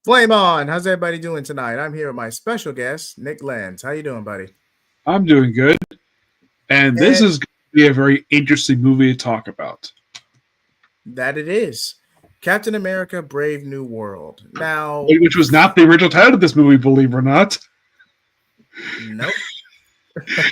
Flame on! How's everybody doing tonight? I'm here with my special guest, Nick Lenz. How you doing, buddy? I'm doing good, and this And is going to be a very interesting movie to talk about. that it is. Captain America Brave New World. Now, Which was not the original title of this movie, believe it or not. nope.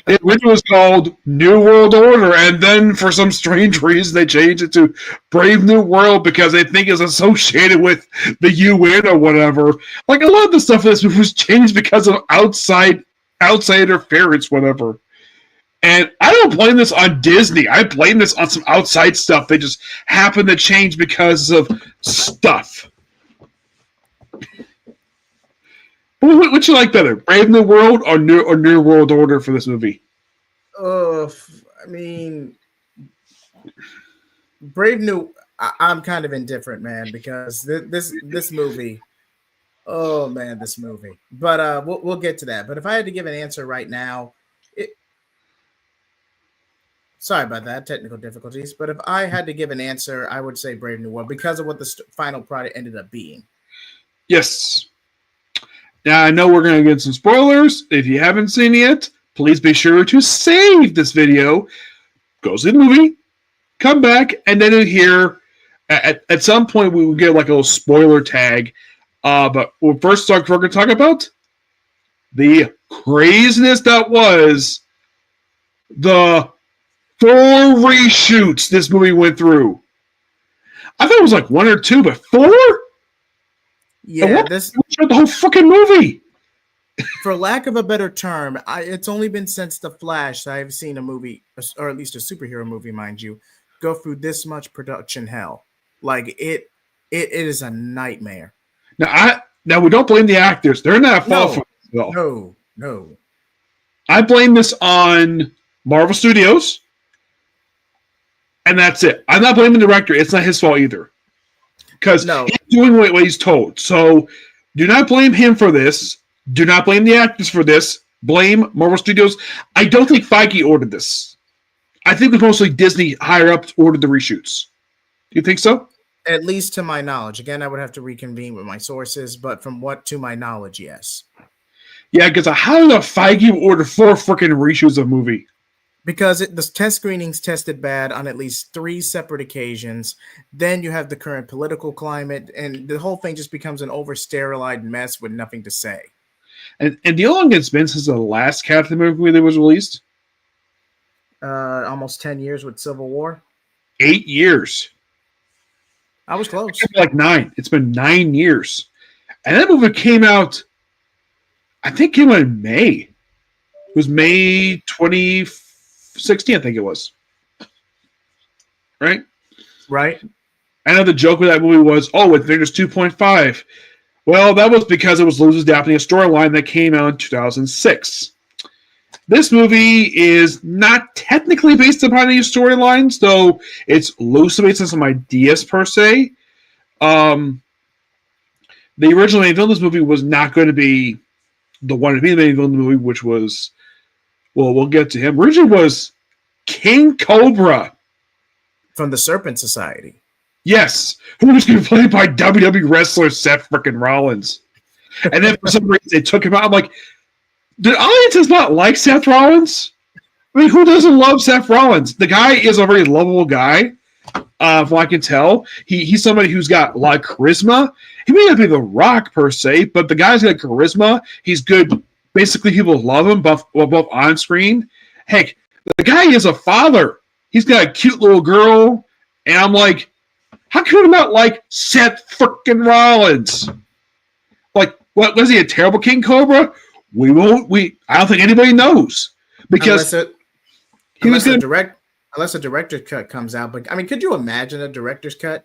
It originally was called New World Order, and then for some strange reason they changed it to Brave New World because they think it's associated with the UN or whatever. Like a lot of the stuff in this movie was changed because of outside interference, whatever. And I don't blame this on Disney. I blame this on some outside stuff. They just happen to change because of stuff. What you like better, Brave New World or New World Order for this movie? I mean, Brave New. I'm kind of indifferent, man, because this movie. Oh man, this movie. But we'll get to that. But if I had to give an answer right now, sorry about that, technical difficulties. But if I had to give an answer, I would say Brave New World because of what the final product ended up being. Yes. Now, I know we're going to get some spoilers. If you haven't seen it yet, please be sure to save this video, go see the movie, come back, and then in here, at some point, we will get like a little spoiler tag. But we're going to talk about the craziness that was the 4 reshoots this movie went through. I thought it was like 1 or 2, but 4? Yeah, the whole fucking movie. For lack of a better term, it's only been since The Flash that I've seen a movie, or at least a superhero movie, mind you, go through this much production hell. Like it is a nightmare. Now we don't blame the actors; they're not at fault for this. No. I blame this on Marvel Studios, and that's it. I'm not blaming the director; it's not his fault either. Because he's doing what he's told. So do not blame him for this. Do not blame the actors for this. Blame Marvel Studios. I don't think Feige ordered this. I think it was mostly Disney higher-ups ordered the reshoots. Do you think so? At least to my knowledge. Again, I would have to reconvene with my sources, but from what to my knowledge, yes. Yeah, because how did a Feige order 4 freaking reshoots of a movie? Because the test screenings tested bad on at least 3 separate occasions. Then you have the current political climate, and the whole thing just becomes an over-sterilized mess with nothing to say. And do you know how long it's been since the last Captain America movie that was released? Almost 10 years with Civil War. 8 years. I was close. Like 9. It's been 9 years. And that movie came out, I think it came out in May. It was May 2016, I think it was. Right? I know the joke with that movie was, with Avengers 2.5. Well, that was because it was loosely adapting a storyline that came out in 2006. This movie is not technically based upon any storylines, though it's loosely based on some ideas per se. The original main villain of this movie was not going to be the one to be the main villain of the movie, which was, we'll get to him. Originally was King Cobra. From the Serpent Society. Yes, who was going to be played by WWE wrestler Seth frickin' Rollins. And then for some reason they took him out. I'm like, the audience not like Seth Rollins? I mean, who doesn't love Seth Rollins? The guy is a very lovable guy, from what I can tell. He's somebody who's got a lot of charisma. He may not be The Rock, per se, but the guy's got charisma. He's good. Basically, people love him, both on screen. Heck, the guy is a father. He's got a cute little girl. And I'm like, how could I not like Seth frickin' Rollins? Like, what was he, a terrible King Cobra? I don't think anybody knows. Because unless a director's cut comes out. But I mean, could you imagine a director's cut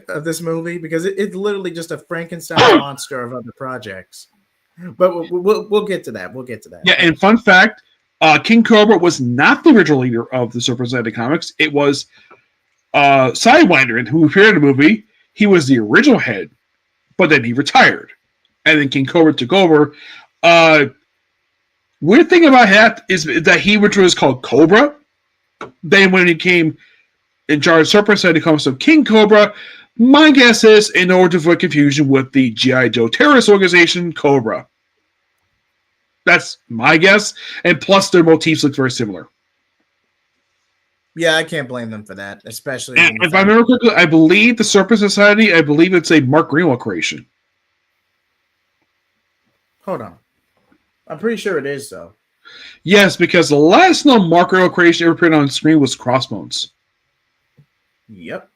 of this movie? Because it's literally just a Frankenstein monster of other projects. But we'll get to that. Yeah, and fun fact, King Cobra was not the original leader of the Super Sentai comics. It was Sidewinder, who appeared in the movie. He was the original head, but then he retired. And then King Cobra took over. Weird thing about that is that he was called Cobra. Then when he came in charge of Serpent Sentai comics of King Cobra, My guess is in order to avoid confusion with the G.I. Joe terrorist organization, Cobra. That's my guess. And plus, their motifs look very similar. Yeah, I can't blame them for that, especially And if I remember correctly, I believe the Serpent Society, I believe it's a Mark Greenwell creation. Hold on. I'm pretty sure it is, though. Yes, because the last known Mark Greenwell creation ever appeared on screen was Crossbones. Yep.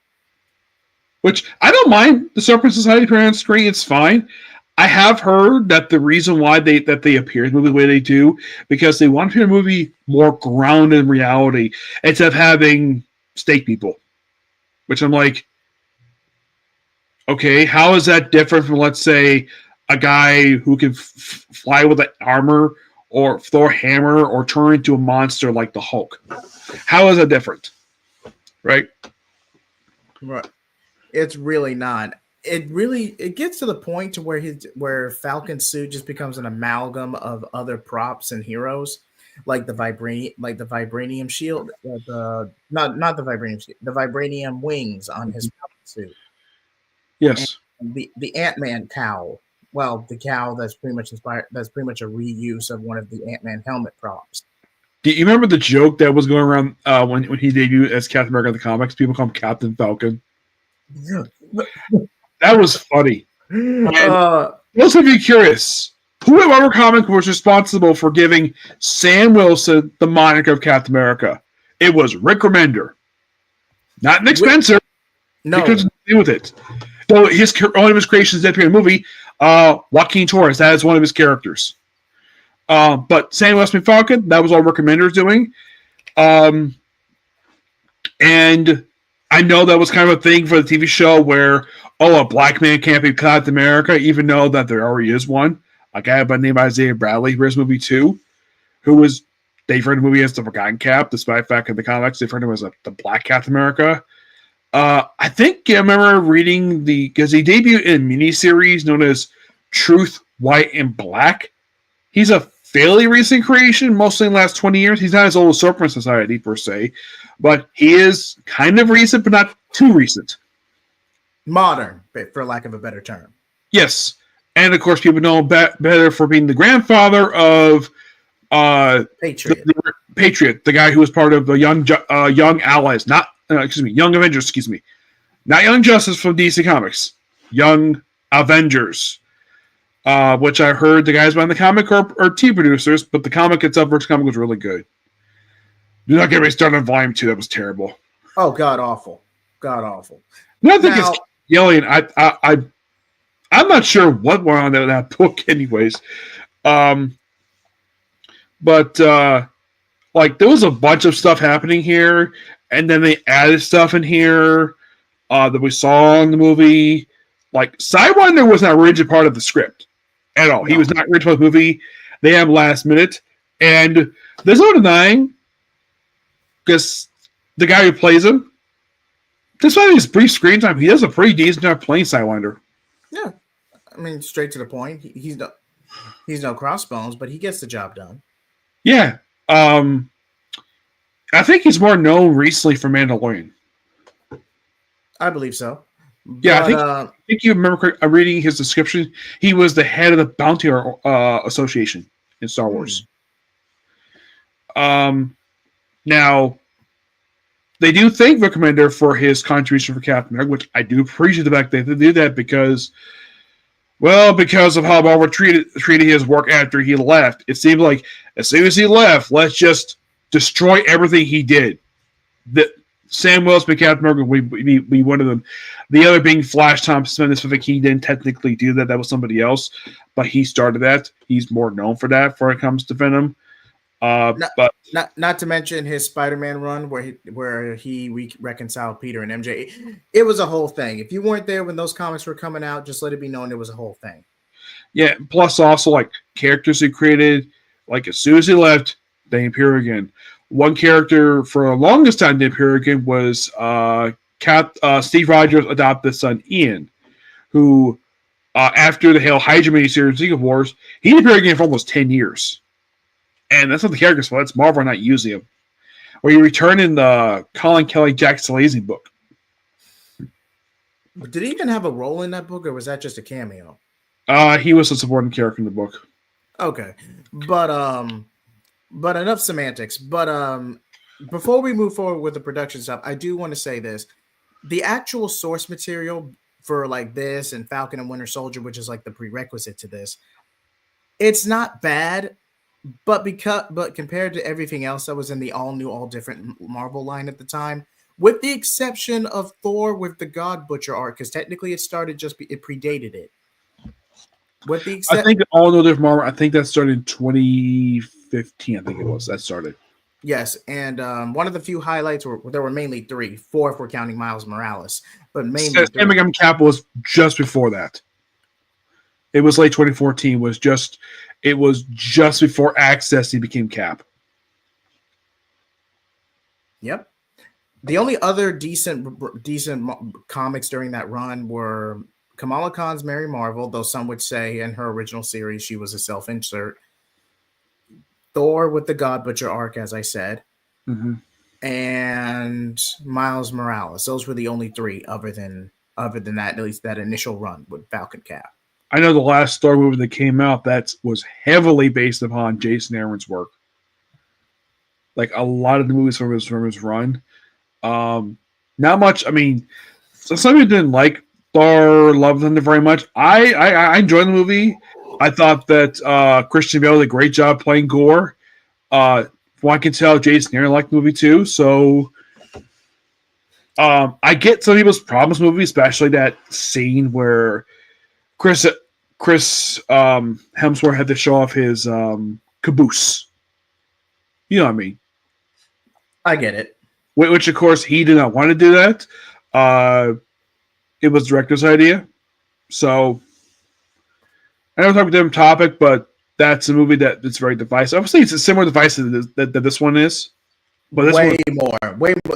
Which, I don't mind the Serpent Society appearing on screen. It's fine. I have heard that the reason why they appear in the movie the way they do, because they want to appear in a movie more grounded in reality instead of having steak people. Which I'm like, okay, how is that different from, let's say, a guy who can fly with an armor or throw a hammer or turn into a monster like the Hulk? How is that different? Right? Right. It's really not. It gets to the point to where Falcon's suit just becomes an amalgam of other props and heroes, like the vibranium shield, not the vibranium shield, the vibranium wings on his suit. Yes. And the Ant-Man cowl. Well, the cowl that's pretty much inspired. That's pretty much a reuse of one of the Ant-Man helmet props. Do you remember the joke that was going around when he debuted as Captain America in the comics? People call him Captain Falcon. That was funny. Also, if you're curious, who at Marvel Comics was responsible for giving Sam Wilson the moniker of Captain America? It was Rick Remender, not Nick Spencer. No, he couldn't deal with it. So one of his creations that appeared in the movie, Joaquin Torres, that is one of his characters. But Sam Wilson Falcon, that was all Rick Remender's doing. And I know that was kind of a thing for the TV show where, a black man can't be Captain America, even though that there already is one. A guy by the name of Isaiah Bradley for his movie 2, who was, they referred to the movie as the Forgotten Cap, despite the fact in the comics they referred to him as the Black Captain America. I think I remember reading because he debuted in a miniseries known as Truth, White, and Black. He's a fairly recent creation, mostly in the last 20 years. He's not as old as Serpent Society, per se, but he is kind of recent, but not too recent. Modern, for lack of a better term. Yes. And, of course, people know him better for being the grandfather of Patriot. Patriot, the guy who was part of the Young Allies, Young Avengers, not Young Justice from DC Comics, Young Avengers, which I heard the guys behind the comic are TV producers, but the comic itself, first comic, was really good. Do not get me started on Volume 2. That was terrible. Oh, god awful. No, I think it's yelling. I'm not sure what went on in that book, anyways. But there was a bunch of stuff happening here, and then they added stuff in here that we saw in the movie. Like, Sidewinder was not a rigid part of the script at all. No. He was not rigid part of the movie. They have last minute, and there's no denying because the guy who plays him, despite his brief screen time, he does a pretty decent job playing Sidewinder. Yeah, I mean, straight to the point. He's no Crossbones, but he gets the job done. Yeah, I think he's more known recently for Mandalorian. I believe so. Yeah, but, I think you remember reading his description. He was the head of the Bounty Association in Star Wars. Now, they do thank Rick Remender for his contribution for Captain America, which I do appreciate the fact that they did that because of how Marvel treated his work after he left. It seemed like as soon as he left, let's just destroy everything he did. Sam Wilson, Captain America, we one of them. The other being Flash Thompson. This think he didn't technically do that. That was somebody else, but he started that. He's more known for that when it comes to Venom. Not to mention his Spider-Man run where he reconciled Peter and MJ. It was a whole thing. If you weren't there when those comics were coming out, just let it be known it was a whole thing. Yeah, plus also like characters he created, like as soon as he left, they appear again. One character for the longest time they appear again was Steve Rogers' adopted son Ian, who after the Hail Hydra miniseries League of Wars, he appeared again for almost 10 years. And that's not the character's fault. It's Marvel not using him. Where you return in the Colin Kelly Jack Salazzi book. Did he even have a role in that book, or was that just a cameo? He was a supporting character in the book. Okay, but enough semantics. But before we move forward with the production stuff, I do want to say this: the actual source material for like this and Falcon and Winter Soldier, which is like the prerequisite to this, it's not bad. But compared to everything else that was in the all new, all different Marvel line at the time, with the exception of Thor with the God Butcher arc, because technically it started it predated it. With the I think all no different Marvel. I think that started in 2015. I think it was that started. Yes, and one of the few highlights were there were mainly three, four if we're counting Miles Morales, but mainly three. Endgame Cap was just before that. It was late 2014. It was just before Access he became Cap. Yep. The only other decent comics during that run were Kamala Khan's Mary Marvel, though some would say in her original series she was a self-insert. Thor with the God Butcher arc, as I said, and Miles Morales. Those were the only three other than that, at least that initial run with Falcon Cap. I know the last Thor movie that came out that was heavily based upon Jason Aaron's work. Like a lot of the movies from his run. Not much. I mean, so some people didn't like Thor: Love and Thunder very much. I enjoyed the movie. I thought that Christian Bale did a great job playing Gore. From what I can tell, Jason Aaron liked the movie too. So I get some people's problems with the movie, especially that scene where Chris Hemsworth had to show off his caboose. You know what I mean? I get it. Which, of course, he did not want to do that. It was the director's idea. So, I know we're talking a different topic, but that's a movie that's very divisive. Obviously, it's a similar device that this one is. But this way more.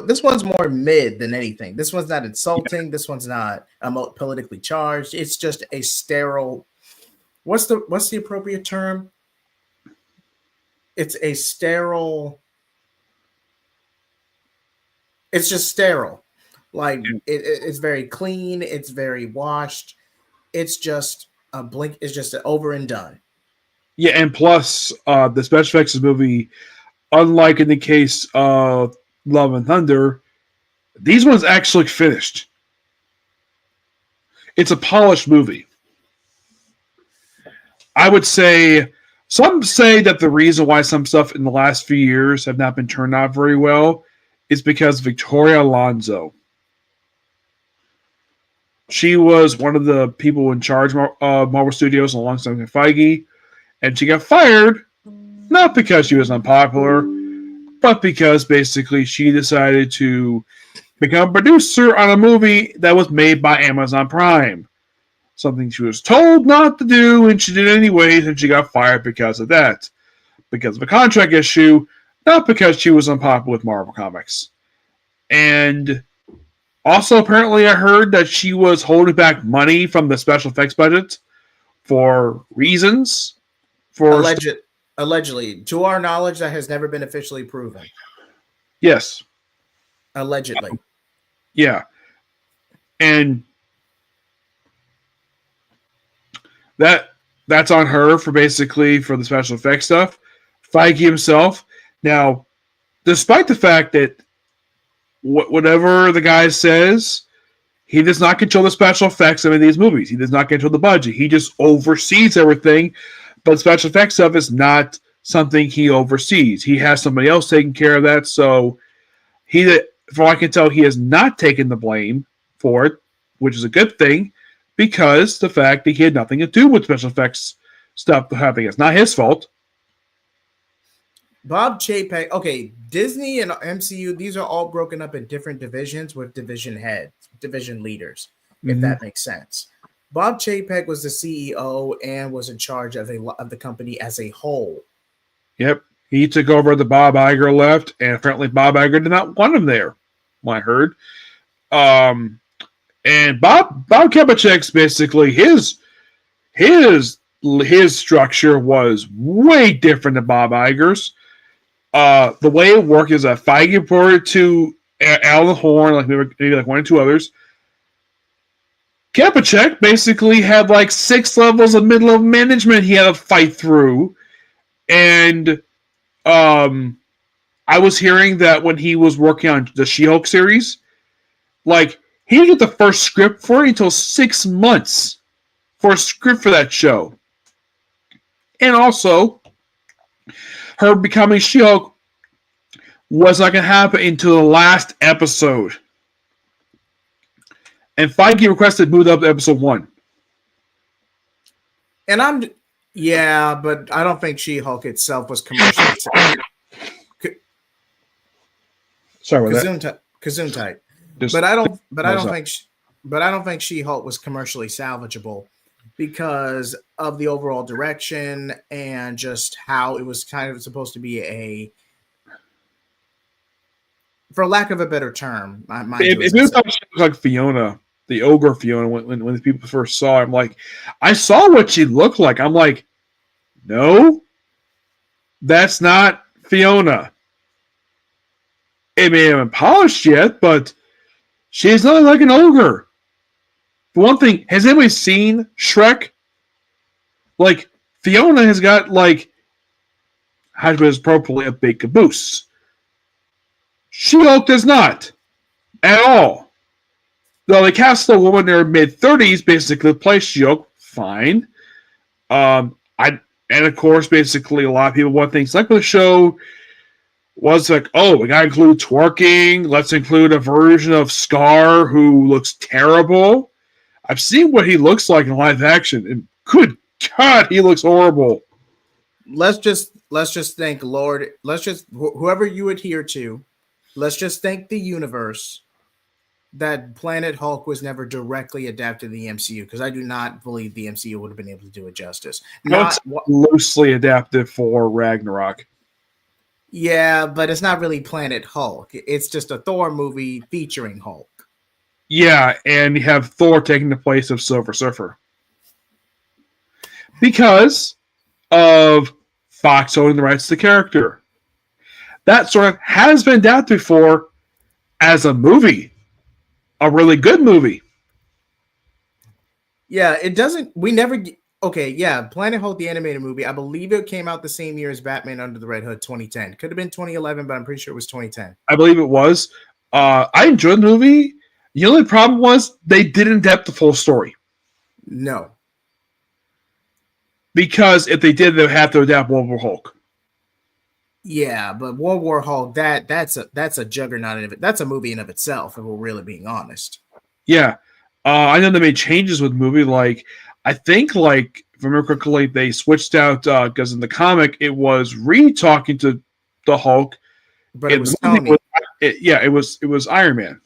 This one's more mid than anything. This one's not insulting. Yeah. This one's not politically charged. It's just a sterile. What's the appropriate term? It's a sterile. It's just sterile. Like it's very clean. It's very washed. It's just a blink. It's just an over and done. Yeah, and plus the special effects of the movie, unlike in the case of Love and Thunder, these ones actually finished. It's a polished movie. I would say some say that the reason why some stuff in the last few years have not been turned out very well is because Victoria Alonso. She was one of the people in charge of Marvel Studios alongside Feige, and she got fired not because she was unpopular, but because basically she decided to become a producer on a movie that was made by Amazon Prime. Something she was told not to do, and she did anyways, and she got fired because of that. Because of a contract issue, not because she was unpopular with Marvel Comics. And also, apparently, I heard that she was holding back money from the special effects budget for reasons. Allegedly. To our knowledge, that has never been officially proven. Yes. Allegedly. Yeah. And that's on her for the special effects stuff. Feige himself. Now, despite the fact that whatever the guy says, he does not control the special effects of these movies. He does not control the budget. He just oversees everything. But special effects stuff is not something he oversees. He has somebody else taking care of that. So from what I can tell, he has not taken the blame for it, which is a good thing, because the fact that he had nothing to do with special effects stuff happening. It's not his fault. Bob Chapek, okay, Disney and MCU, these are all broken up in different divisions with division heads, division leaders, if that makes sense. Bob Chapek was the CEO and was in charge of the company as a whole. Yep. He took over the Bob Iger left, and apparently Bob Iger did not want him there, what I heard. And Bob Chapek's basically his structure was way different than Bob Iger's. The way it worked is that Feige reported to Alan Horn, maybe like one or two others. Kapachek basically had like 6 levels of mid-level management he had to fight through. And I was hearing that when he was working on the She-Hulk series, like, he didn't get the first script for it until 6 months for a script for that show. And also, her becoming She-Hulk was not going to happen until the last episode. And Feige requested moved up to episode 1. And but I don't think She-Hulk itself was commercially. Sorry about that. Gesundheit. Just But I don't think She-Hulk was commercially salvageable because of the overall direction and just how it was kind of supposed to be for lack of a better term. If it was like Fiona, the ogre Fiona, when the people first saw her, I'm like, I saw what she looked like. I'm like, no, that's not Fiona. It may have been polished yet, but she's not like an ogre. For one thing, has anybody seen Shrek? Like, Fiona has got, like, how to put this appropriately, a big caboose. She-Hulk does not. At all. Though they cast a woman in her mid-30s, basically, to play She-Hulk, fine. And of course, basically, a lot of people want things like the show was like, oh, we gotta include twerking. Let's include a version of Scar who looks terrible. I've seen what he looks like in live action, and good God, he looks horrible. Let's just thank Lord. Let's just whoever you adhere to. Let's just thank the universe that Planet Hulk was never directly adapted to the MCU, because I do not believe the MCU would have been able to do it justice. It's loosely adapted for Ragnarok. Yeah, but it's not really Planet Hulk. It's just a Thor movie featuring Hulk. Yeah, and you have Thor taking the place of Silver Surfer. Because of Fox owning the rights to the character. That sort of has been adapted before as a movie. A really good movie. Yeah, it doesn't... Okay, yeah, Planet Hulk, the animated movie, I believe it came out the same year as Batman Under the Red Hood, 2010. Could have been 2011, but I'm pretty sure it was 2010. I believe it was. I enjoyed the movie. The only problem was they didn't adapt the full story. No. Because if they did, they would have to adapt World War Hulk. Yeah, but World War Hulk, that's a juggernaut in it. That's a movie in of itself, if we're really being honest. Yeah. I know they made changes with the movie. Like, I think, like, if I remember correctly, they switched out, because in the comic, it was Reed talking to the Hulk. But it was Tony. It was Iron Man.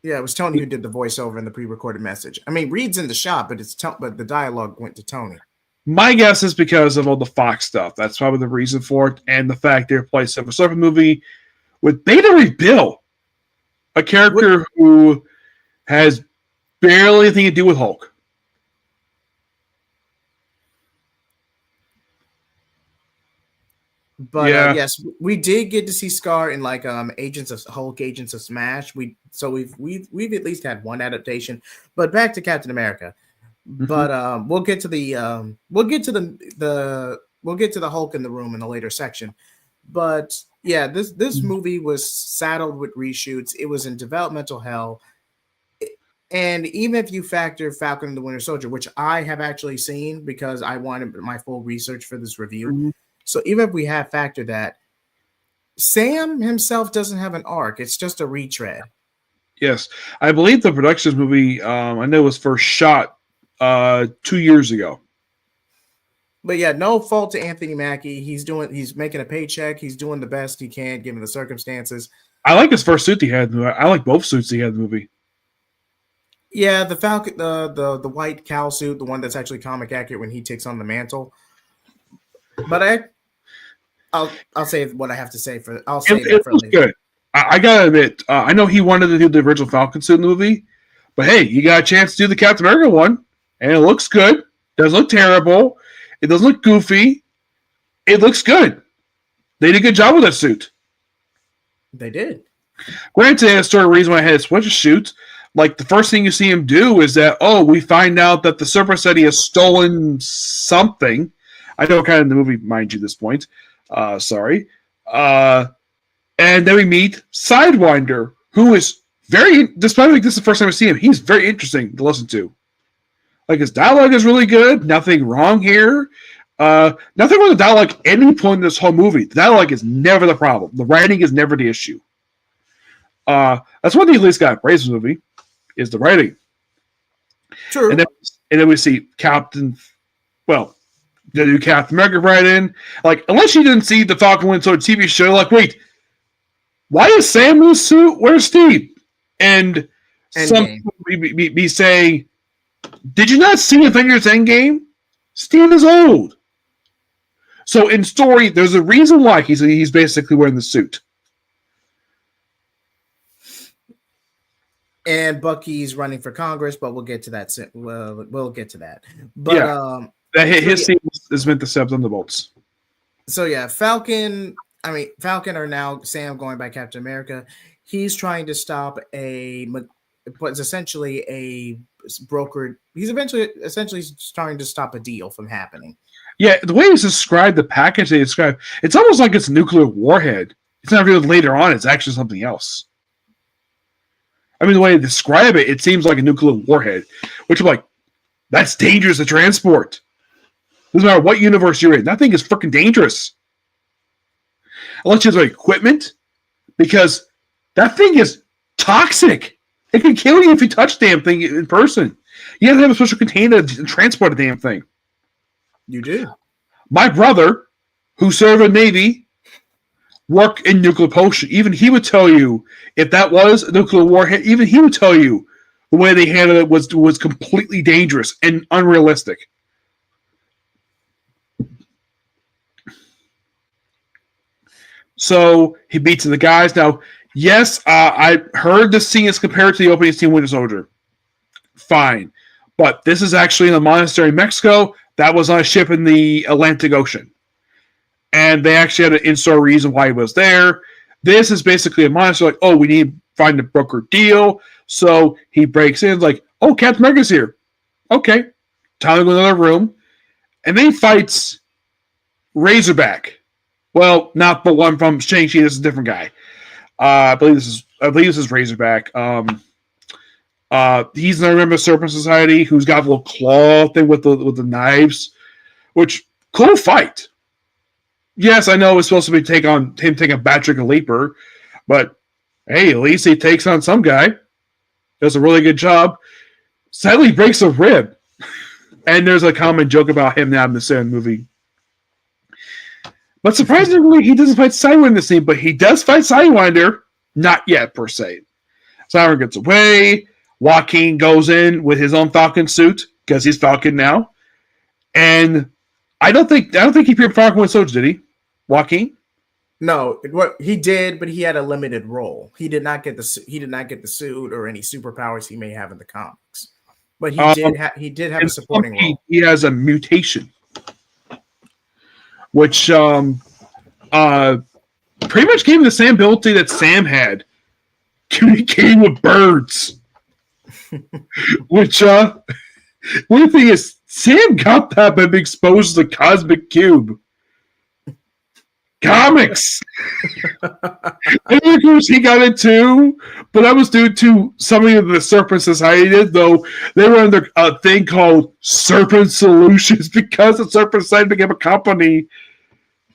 Yeah, it was Tony who did the voiceover in the pre-recorded message. I mean, Reed's in the shop, but but the dialogue went to Tony. My guess is because of all the Fox stuff. That's probably the reason for it, and the fact they replaced Silver Surfer movie with Beta Ray Bill, a character who has barely anything to do with Hulk. But yes, we did get to see Scar in like Agents of Hulk, Agents of Smash. We've at least had one adaptation. But back to Captain America. Mm-hmm. But we'll get to the Hulk in the room in a later section. But yeah, this movie was saddled with reshoots. It was in developmental hell. And even if you factor Falcon and the Winter Soldier, which I have actually seen because I wanted my full research for this review. Mm-hmm. So even if we have factored that, Sam himself doesn't have an arc. It's just a retread. Yes. I believe the production of this movie, I know, was first shot 2 years ago. But yeah, no fault to Anthony Mackie. He's making a paycheck. He's doing the best he can given the circumstances. I like his first suit he had. I like both suits he had in the movie. Yeah, the Falcon, the white cowl suit, the one that's actually comic accurate when he takes on the mantle. But I'll say what I have to say for. I'll say it for later. Good. I gotta admit, I know he wanted to do the original Falcon suit in the movie, but hey, you got a chance to do the Captain America one, and it looks good. Doesn't look terrible. It doesn't look goofy. It looks good. They did a good job with that suit. They did. Granted, that's sort of the reason why I had to switch a suit, like the first thing you see him do is that, we find out that the Serpent Society has stolen something. I know kind of the movie, mind you, this point. Sorry. And then we meet Sidewinder, who is despite like this is the first time I see him, he's very interesting to listen to. Like his dialogue is really good. Nothing wrong here. Nothing wrong with the dialogue at any point in this whole movie. The dialogue is never the problem. The writing is never the issue. That's one thing at least got praised in the movie is the writing. True. And then we see the new Captain America right in. Like, unless you didn't see the Falcon Winter Soldier TV show, like, wait, why is Sam in a suit? Where's Steve? And some people be saying, did you not see Avengers Endgame? Steve is old. So in story, there's a reason why he's basically wearing the suit. And Bucky's running for Congress, but we'll get to that soon. We'll get to that. But his scene is meant to set Thunderbolts. So yeah, Falcon are now Sam going by Captain America. He's trying to stop what's essentially a brokered. He's essentially trying to stop a deal from happening. Yeah, the way he's described the package they describe, it's almost like it's a nuclear warhead. It's not revealed later on; it's actually something else. I mean, the way they describe it, it seems like a nuclear warhead, which I'm like, that's dangerous to transport. Doesn't matter what universe you're in. That thing is freaking dangerous. Unless you have equipment, because that thing is toxic. It can kill you if you touch the damn thing in person. You have to have a special container to transport the damn thing. You do. My brother, who served in the Navy, worked in nuclear potion. Even he would tell you, if that was a nuclear warhead, even he would tell you the way they handled it was completely dangerous and unrealistic. So he beats the guys. Now, yes, I heard the scene is compared to the opening scene Winter Soldier. Fine. But this is actually in a monastery in Mexico that was on a ship in the Atlantic Ocean. And they actually had an in-store reason why he was there. This is basically a monastery like, we need to find a broker deal. So he breaks in, like, Captain America's here. Okay. Time to go to another room. And then he fights Razorback. Well, not the one from Shang-Chi. This is a different guy. I believe this is Razorback. He's another member of Serpent Society who's got a little claw thing with the knives, which cool fight. Yes, I know it's supposed to be taking a Batrick and Leaper, but hey, at least he takes on some guy. Does a really good job. Sadly, he breaks a rib, and there's a common joke about him now in the movie. But surprisingly, he doesn't fight Sidewinder in the scene, but he does fight Sidewinder. Not yet, per se. Sidewinder gets away. Joaquin goes in with his own Falcon suit, because he's Falcon now. And I don't think he appeared in Falcon Winter Soldier, did he? Joaquin? No, what he did, but he had a limited role. He did not get the suit or any superpowers he may have in the comics. But he did have a supporting role. He has a mutation, which pretty much gave him the same ability that Sam had. Communicating with birds. Which one thing is, Sam got that by being exposed to the Cosmic Cube. Comics! And of course he got it too, but that was due to something that the Serpent Society did, though they were under a thing called Serpent Solutions because the Serpent Society became a company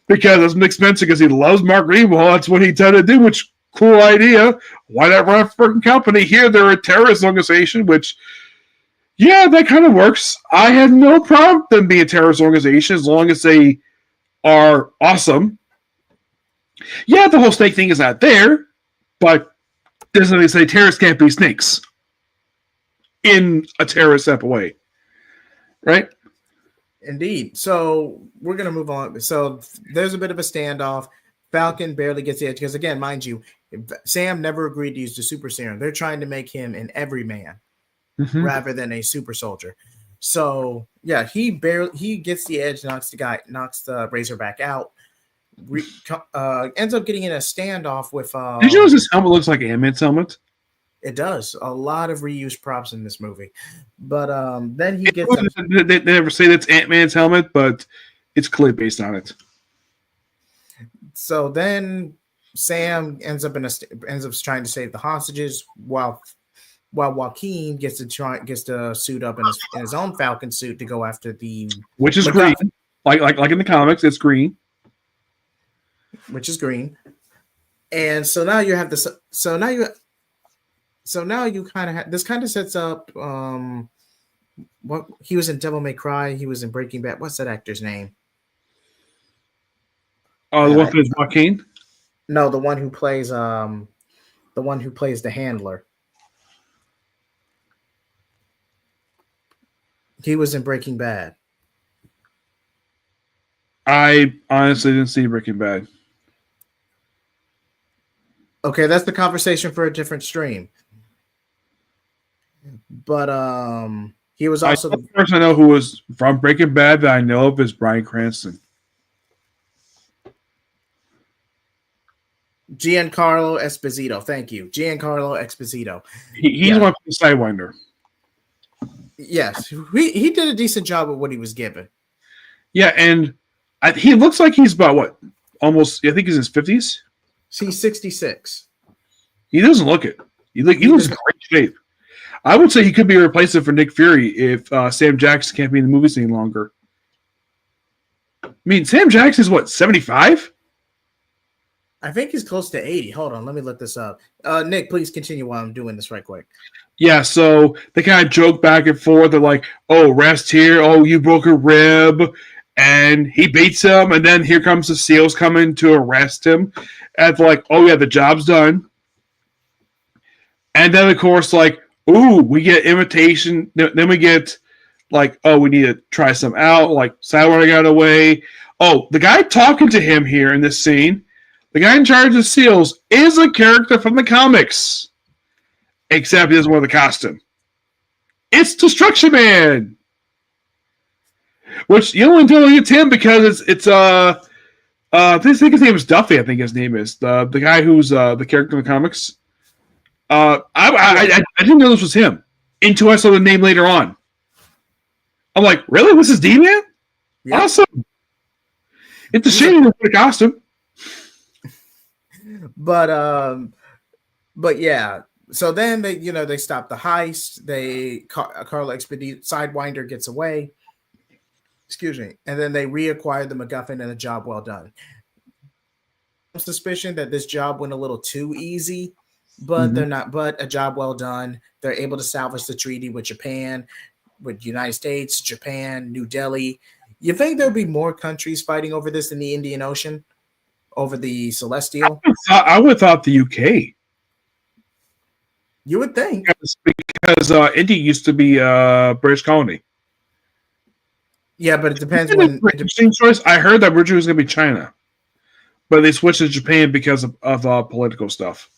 because it makes sense because he loves Mark Greenwald. That's what he tried to do, which cool idea. Why not run a freaking company? Here they're a terrorist organization, which yeah, that kind of works. I had no problem with them being a terrorist organization as long as they are awesome. Yeah, the whole snake thing is not there, but doesn't they say terrorists can't be snakes in a terrorist type of way, right? Indeed. So we're going to move on. So there's a bit of a standoff. Falcon barely gets the edge because, again, mind you, Sam never agreed to use the super serum. They're trying to make him an everyman rather than a super soldier. So yeah, he gets the edge, knocks the Razorback out. Ends up getting in a standoff with. Did you notice his helmet looks like Ant-Man's helmet? It does a lot of reused props in this movie, but then he gets up. They never say that's Ant-Man's helmet, but it's clearly based on it. So then Sam ends up trying to save the hostages while Joaquin gets to suit up in his own Falcon suit to go after the which is green, like in the comics, it's green, which is green. And so now you have this. So now you kind of this kind of sets up. What he was in Devil May Cry. He was in Breaking Bad. What's that actor's name? The one who's Joaquin. No, the one who plays the handler. He was in Breaking Bad. I honestly didn't see Breaking Bad. Okay, that's the conversation for a different stream. But he was also the person I know who was from Breaking Bad that I know of is Bryan Cranston. Giancarlo Esposito. Thank you, Giancarlo Esposito. He's one Sidewinder. Yes, he did a decent job of what he was given. Yeah, and he looks like he's about what? Almost, I think he's in his 50s. He's 66. He doesn't look it. He looks in great shape. I would say he could be a replacement for Nick Fury if Sam Jackson can't be in the movies any longer. I mean, Sam Jackson's what, 75? I think he's close to 80. Hold on, let me look this up. Nick, please continue while I'm doing this right quick. Yeah, so they kind of joke back and forth. They're like, oh, rest here. Oh, you broke a rib. And he beats him. And then here comes the SEALs coming to arrest him. And they're like, oh, yeah, the job's done. And then, of course, like, ooh, we get invitation. Then we get, like, oh, we need to try some out. Like, Sidewinder got away. Oh, the guy talking to him here in this scene, the guy in charge of SEALs, is a character from the comics. Except he doesn't wear the costume. It's Destruction Man. Which you only know it's him because it's I think his name is Duffy. I think his name is the guy who's the character in the comics. I didn't know this was him until I saw the name later on. I'm like, really? This is D-Man? Yeah. Awesome. It's a shame for the costume. But yeah. So then they stop the heist. Carl Expedito Sidewinder gets away. Excuse me, and then they reacquire the MacGuffin and a job well done. Suspicion that this job went a little too easy, but they're not. But a job well done. They're able to salvage the treaty with Japan, with United States, Japan, New Delhi. You think there'll be more countries fighting over this in the Indian Ocean, over the Celestial? I would have thought the UK. You would think. Because India used to be a British colony. Yeah, but it depends when. Interesting choice. I heard that originally was going to be China, but they switched to Japan because of political stuff.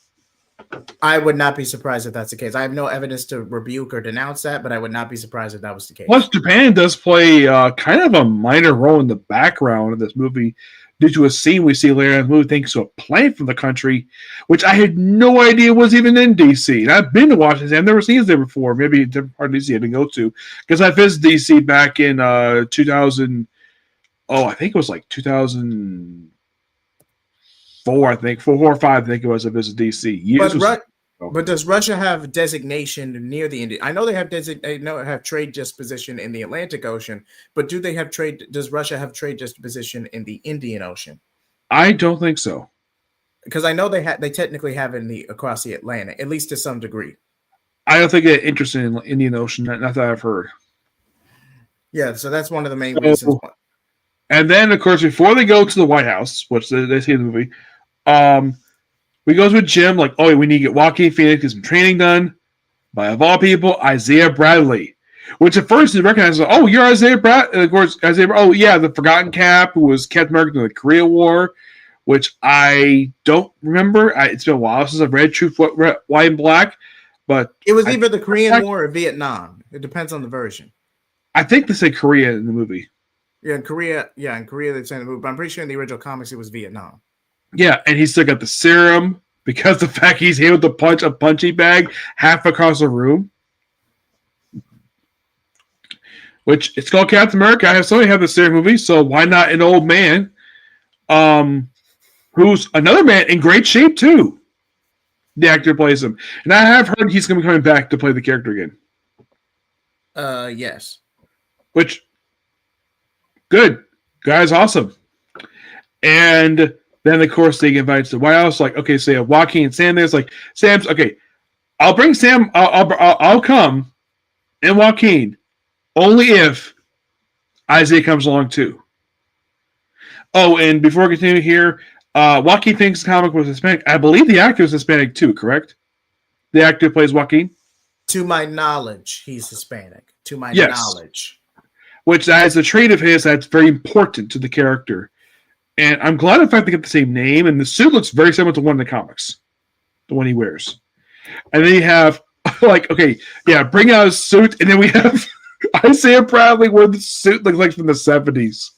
I would not be surprised if that's the case. I have no evidence to rebuke or denounce that, but I would not be surprised if that was the case. Plus, Japan does play kind of a minor role in the background of this movie due to a scene we see later in the movie thanks to a plane from the country, which I had no idea was even in D.C. And I've been to Washington. I've never seen it there before. Maybe a different part of D.C. I didn't go to. Because I visited D.C. back in 2000. Oh, I think it was like 2004, I think. 4 or 5, I think it was. I visited D.C. But does Russia have designation near the Indian? I know they have have trade disposition in the Atlantic Ocean, but do they have trade? Does Russia have trade disposition in the Indian Ocean? I don't think so, because I know they technically have it across the Atlantic, at least to some degree. I don't think they're interested in the Indian Ocean. Not that I've heard. Yeah, so that's one of the main reasons. And then, of course, before they go to the White House, which they see in the movie, we goes with Jim, like, oh, we need to get Joaquin Phoenix, get some training done by, of all people, Isaiah Bradley. Which at first he recognizes, oh, you're Isaiah Bradley. And of course, oh, yeah, the Forgotten Cap, who was Captain America in the Korea War, which I don't remember. It's been a while since I've read Truth, White, and Black. But it was either the Korean War or Vietnam. It depends on the version. I think they say Korea in the movie. Yeah, in Korea they say in the movie, but I'm pretty sure in the original comics it was Vietnam. Yeah, and he still got the serum. because the fact he's able to punch a punching bag half across the room. Which it's called Captain America. I have somebody have the same movie, so why not an old man? Who's another man in great shape too. The actor plays him, and I have heard he's going to be coming back to play the character again. Yes. Which, good, guy's awesome. And then of course they get invited to the White House. Like, okay, so you have Joaquin and Sam. There's like Sam's okay. I'll bring Sam. I'll come, and Joaquin, only if Isaiah comes along too. Oh, and before we continue here, Joaquin thinks the comic was Hispanic. I believe the actor is Hispanic too, correct? The actor who plays Joaquin? To my knowledge, he's Hispanic. To my knowledge. Which is a trait of his that's very important to the character. And I'm glad in fact they get the same name, and the suit looks very similar to one in the comics. The one he wears. And then you have, like, okay, yeah, bring out his suit, and then we have Isaiah Bradley wearing the suit looks like from the 70s.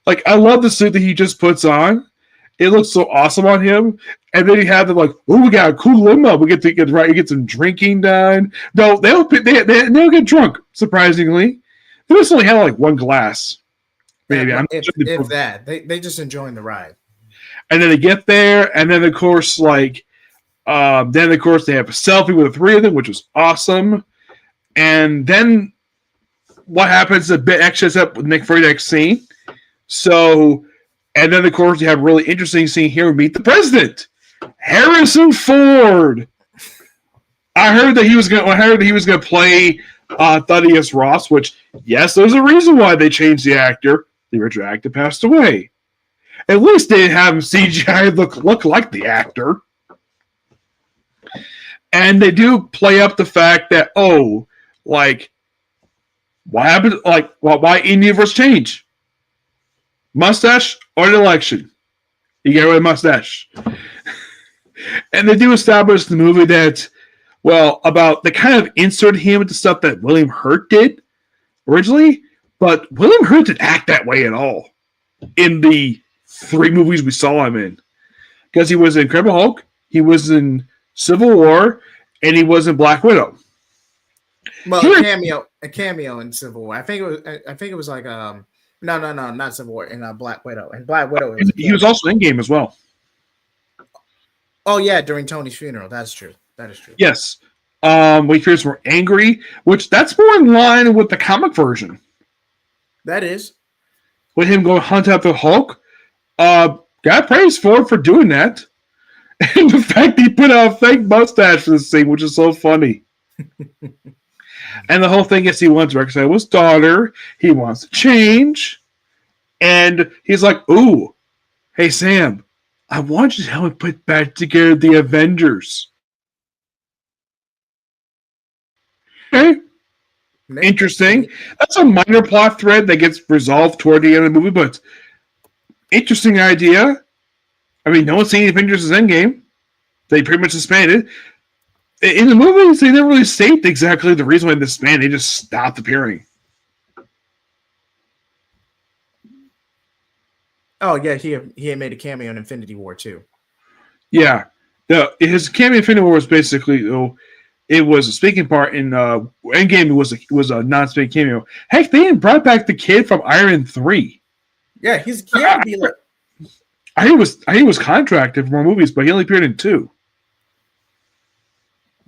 Like, I love the suit that he just puts on. It looks so awesome on him. And then you have them like, oh, we got a cool limo. We get to get some drinking done. No, they don't get drunk, surprisingly. They just only had like one glass. Maybe. If that. They just enjoying the ride. And then they get there, and then of course, like, they have a selfie with the three of them, which was awesome. And then what happens a bit extras up with Nick Fury next scene. So, and then of course you have a really interesting scene here. We meet the president, Harrison Ford. I heard he was going to play Thaddeus Ross, which, yes, there's a reason why they changed the actor. The original actor passed away. At least they didn't have him CGI look like the actor. And they do play up the fact that, why happened? Like, why in-universe change? Mustache or an election? You get rid of mustache. And they do establish the movie that, about they kind of inserted him into stuff that William Hurt did originally, but William Hurt didn't act that way at all in the 3 movies we saw him in. Because he was in Incredible Hulk, he was in Civil War, and he was in Black Widow. Well, a cameo in Civil War. I think it was like no, not Civil War, in Black Widow. And Black Widow he was also in game as well. Oh yeah, during Tony's funeral. That's true. That is true. Yes. We fears were angry, which that's more in line with the comic version. That is. With him going hunt out the Hulk. God praise Ford for doing that. And the fact he put out a fake mustache for this thing, which is so funny. And the whole thing is he wants to reconcile his daughter. He wants to change. And he's like, ooh, hey, Sam, I want you to help me put back together the Avengers. Okay. Interesting. That's a minor plot thread that gets resolved toward the end of the movie, but interesting idea. I mean, no one's seen Avengers' Endgame. They pretty much disbanded. In the movies, they never really state exactly the reason why they disbanded. They just stopped appearing. Oh, yeah, he had made a cameo in Infinity War, too. Yeah. His cameo in Infinity War was basically, it was a speaking part. In Endgame, it was a non-speaking cameo. Heck, they even brought back the kid from Iron Man 3. Yeah, he had to be like... I think he was contracted for more movies, but he only appeared in 2.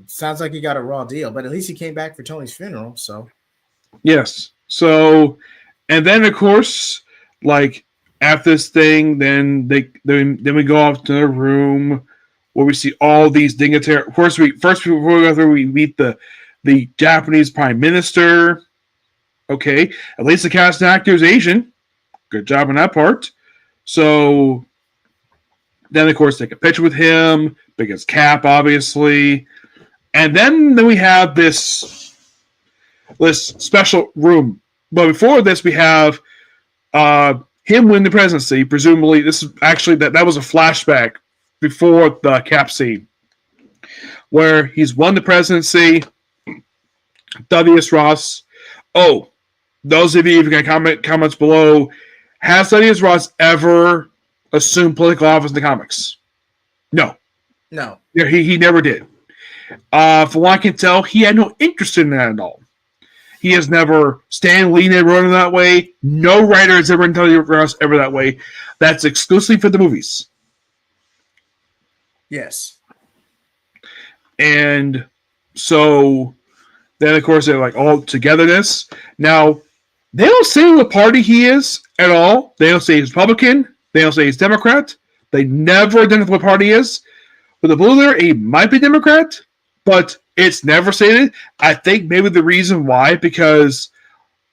Sounds like he got a raw deal, but at least he came back for Tony's funeral, so. Yes. So, and then of course, like after this thing, then we go off to the room where we see all these dignitaries. Of course, before we go through, we meet the Japanese Prime Minister. Okay, at least the cast actor is Asian. Good job on that part. So then, of course, take a picture with him, biggest cap, obviously. And then we have this special room. But before this, we have him win the presidency. Presumably, this is actually that was a flashback before the cap scene, where he's won the presidency. Thaddeus Ross. Oh, those of you who can comments below, has Thaddeus Ross ever assumed political office in the comics? No. No. Yeah, he never did. From what I can tell, he had no interest in that at all. He has never Stan Lee never run that way. No writer has ever done us ever that way. That's exclusively for the movies. Yes. And so then, of course, they're like all togetherness. Now, they don't say what party he is at all. They don't say he's Republican. They don't say he's Democrat. They never identify what party he is. With the blue there, he might be Democrat, but it's never stated. I think maybe the reason why, because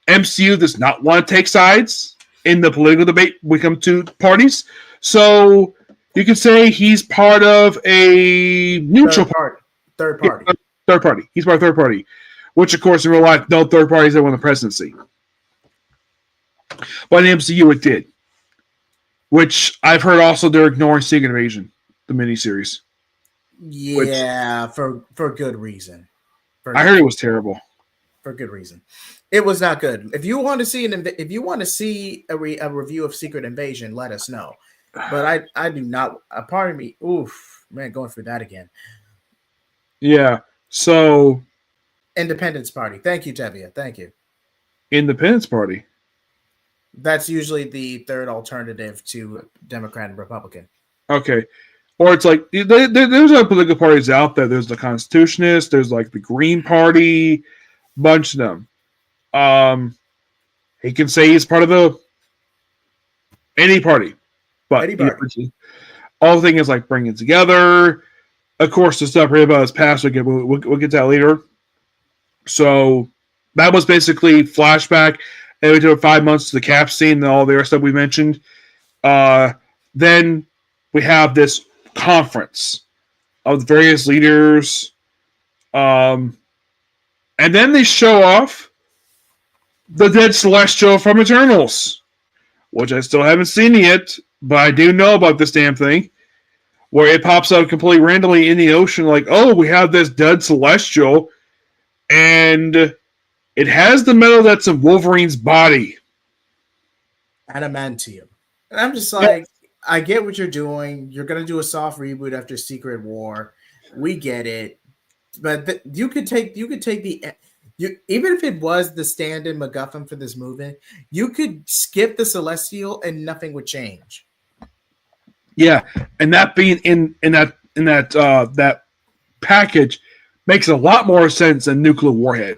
MCU does not want to take sides in the political debate when it comes to parties. So you could say he's part of a neutral party. Third party. Yeah, third party. He's part of third party. Which, of course, in real life, no third parties that won the presidency. But in the MCU, it did. Which I've heard also they're ignoring Secret Invasion, the miniseries. Yeah, for good reason. I heard it was terrible. For good reason. It was not good. If you want to see a review of Secret Invasion, let us know. But I do not. A part of me, oof, man, going through that again. Yeah. So Independence Party. Thank you, Tevia. Thank you. Independence Party. That's usually the third alternative to Democrat and Republican. Okay. Or it's like there's other political parties out there. There's the Constitutionists. There's like the Green Party, bunch of them. He can say he's part of any party, but all the thing is like bringing it together. Of course, the stuff about his past, we'll get to that later. So that was basically flashback. And we took 5 months to the Cap scene and all the other stuff we mentioned. Then we have this conference of the various leaders. And then they show off the dead Celestial from Eternals, which I still haven't seen yet, but I do know about this damn thing, where it pops out completely randomly in the ocean, like, oh, we have this dead Celestial, and it has the metal that's in Wolverine's body. Adamantium. And I'm just like, I get what you're doing. You're going to do a soft reboot after Secret War. We get it. But you could take even if it was the stand-in MacGuffin for this movie, you could skip the Celestial and nothing would change. Yeah, and that being in that package makes a lot more sense than Nuclear Warhead.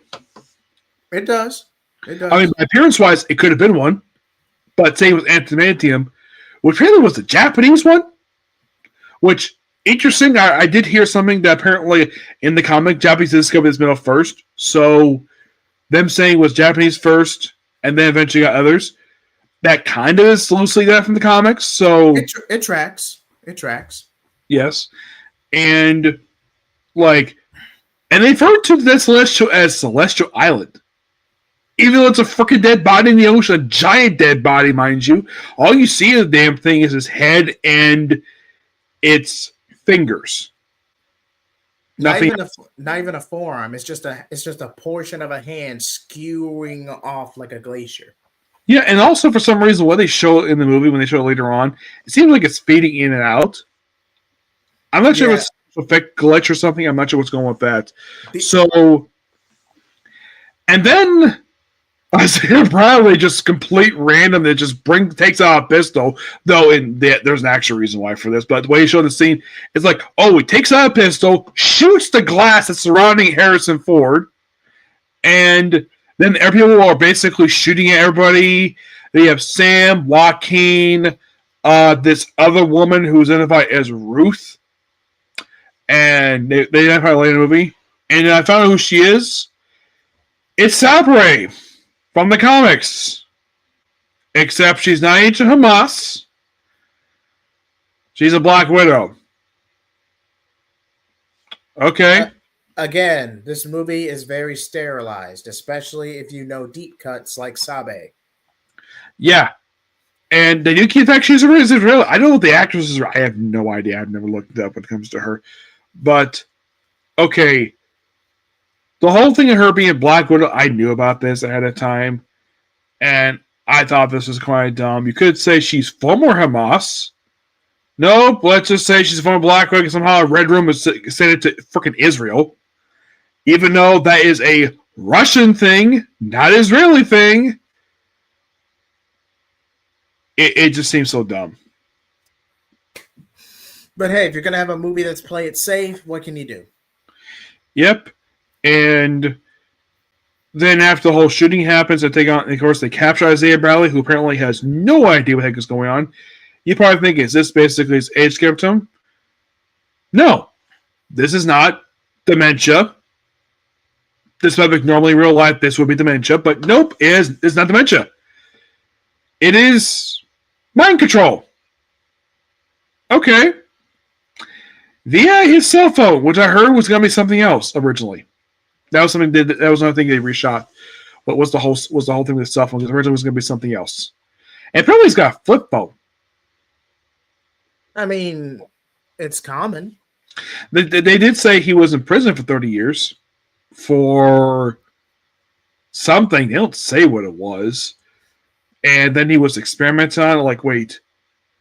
It does. It does. I mean, appearance-wise, it could have been one, but same with Adamantium, which really was the Japanese one. Which interesting. I did hear something that apparently in the comic, Japanese discovered this metal first. So them saying it was Japanese first, and then eventually got others. That kind of is loosely that from the comics. So it tracks. It tracks. Yes, and they refer to the Celestial as Celestial Island. Even though it's a freaking dead body in the ocean, a giant dead body, mind you. All you see of the damn thing is his head and its fingers. Not even a forearm. It's just a portion of a hand skewing off like a glacier. Yeah, and also for some reason, what they show in the movie when they show it later on, it seems like it's fading in and out. I'm not sure if it's effect glitch or something. I'm not sure what's going on with that. And then I say probably just complete random that just takes out a pistol. Though there's an actual reason why for this, but the way he showed the scene, it's like, oh, he takes out a pistol, shoots the glass that's surrounding Harrison Ford, and then people are basically shooting at everybody. They have Sam, Joaquin, this other woman who's identified as Ruth, and they identify later in the movie. And I found out who she is. It's Sabre from the comics. Except she's not Agent Hamas. She's a Black Widow. Okay. Again, this movie is very sterilized, especially if you know deep cuts like Sabe. Yeah. And the Yuki actually is real. I don't know what the actress is. I have no idea. I've never looked it up when it comes to her. But, okay. The whole thing of her being Black Widow, I knew about this ahead of time. And I thought this was quite dumb. You could say she's former Hamas, Nope. Let's just say she's from Black Widow and somehow a Red Room was sent it to freaking Israel. Even though that is a Russian thing, not Israeli thing. It just seems so dumb. But hey, if you're going to have a movie that's play it safe, what can you do? Yep. And then after the whole shooting happens, of course, they capture Isaiah Bradley, who apparently has no idea what the heck is going on. You probably think, is this basically his age skipped him? No. This is not dementia. This might be normally in real life, this would be dementia, but nope, it's not dementia. It is mind control. Okay. Via his cell phone, which I heard was going to be something else originally. That was another thing they reshot. What was the whole thing with his cell phone? Because originally it was going to be something else. And apparently he's got a flip phone. I mean, it's common. They did say he was in prison for 30 years for something. They don't say what it was. And then he was experimenting on it. Like, wait.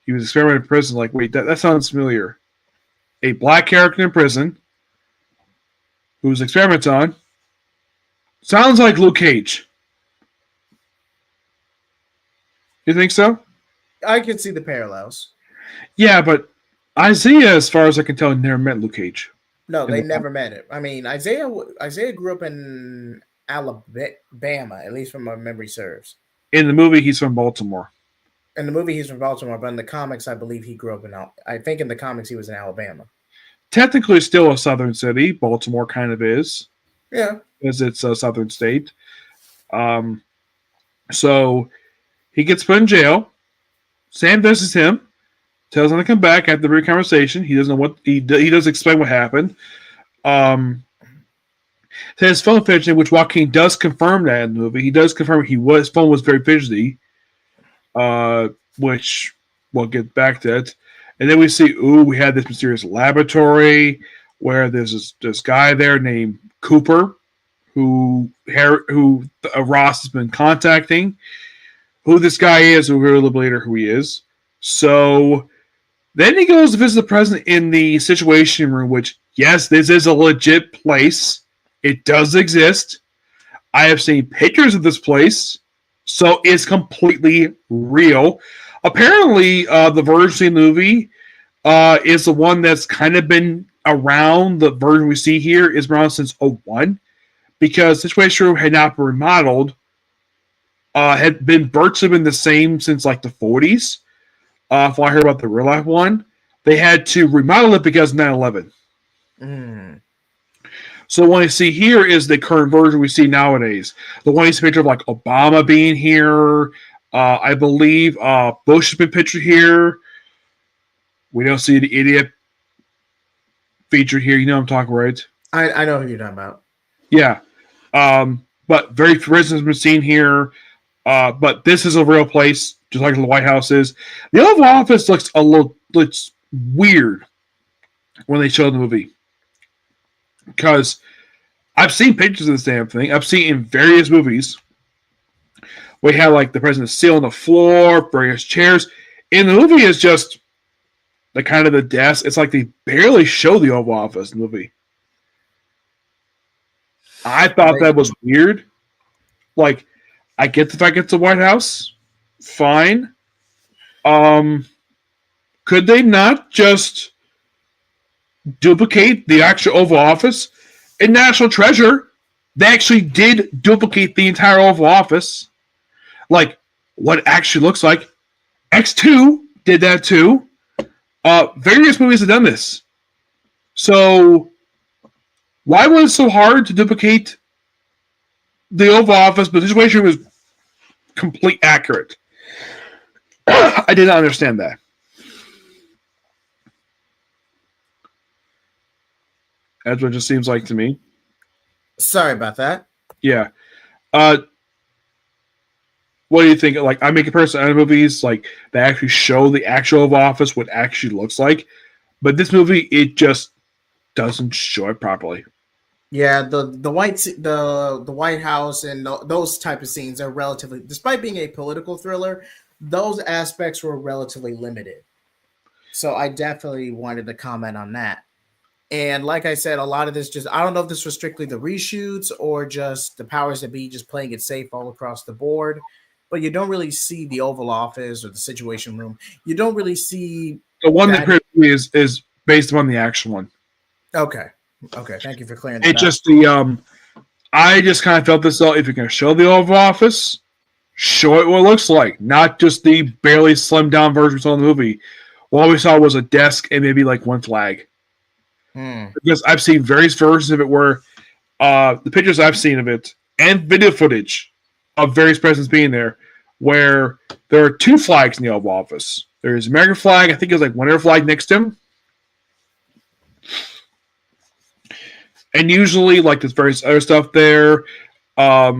He was experimenting in prison. Like, wait, that sounds familiar. A black character in prison who was experimenting on. Sounds like Luke Cage. You think so? I can see the parallels. Yeah, but Isaiah, as far as I can tell, never met Luke Cage. No, they never met him. I mean, Isaiah grew up in Alabama, at least from my memory serves. In the movie, he's from Baltimore. In the movie, he's from Baltimore, but in the comics, I believe he grew up I think in the comics, he was in Alabama. Technically, still a southern city. Baltimore kind of is. Yeah. Because it's a southern state. So he gets put in jail. Sam visits him. Tells him to come back after the brief conversation. He doesn't know what he does explain what happened. His phone fidgeting, which Joaquin does confirm that in the movie. He does confirm his phone was very fidgety. Which we'll get back to it. And then we see, we had this mysterious laboratory where there's this guy there named Cooper, who Ross has been contacting. Who this guy is, we'll hear a little bit later who he is. So then he goes to visit the president in the Situation Room, which, yes, this is a legit place. It does exist. I have seen pictures of this place, so it's completely real. Apparently, the version of the movie is the one that's kind of been around. The version we see here is around since 2001, because Situation Room had not been remodeled. Had been virtually been the same since like the 40s. If I heard about the real life one, they had to remodel it because of 9/11. So what you see here is the current version we see nowadays. The one you see a picture of like Obama being here. I believe Bush has been pictured here. We don't see the idiot featured here. You know what I'm talking, right? I know who you're talking about. Yeah. But very few residents have been seen here. But this is a real place, just like the White House is. The Oval Office looks weird when they show the movie. Because I've seen pictures of this damn thing. I've seen in various movies. We have like the president sitting on the floor, various chairs. In the movie, it's just the kind of the desk. It's like they barely show the Oval Office in the movie. I thought that was weird. Like, I get the fact it's the White House. Fine. Could they not just duplicate the actual Oval Office? In National Treasure, they actually did duplicate the entire Oval Office. Like, what it actually looks like. X2 did that too. Various movies have done this. So, why was it so hard to duplicate the Oval Office, but the Situation was complete accurate? I did not understand that. That's what it just seems like to me. Sorry about that. Yeah. What do you think? Like, I make a person out of movies, like, they actually show the actual Oval Office, what it actually looks like. But this movie, it just doesn't show it properly. Yeah, the White House and those type of scenes are relatively, despite being a political thriller, those aspects were relatively limited. So I definitely wanted to comment on that. And like I said, a lot of this just, I don't know if this was strictly the reshoots or just the powers that be just playing it safe all across the board. But you don't really see the Oval Office or the Situation Room. You don't really see The one that that. appears to me is based upon the action one. Okay. Okay. Thank you for clearing that It's up. just I just kind of felt this though. If you're going to show the Oval Office, show it what it looks like, not just the barely slimmed down version we saw in the movie. All we saw was a desk and maybe like one flag. Because I've seen various versions of it where the pictures I've seen of it and video footage of various presidents being there, where there are two flags in the Oval Office. There's American flag, I think there's like one other flag next to him. And usually, like there's various other stuff there. A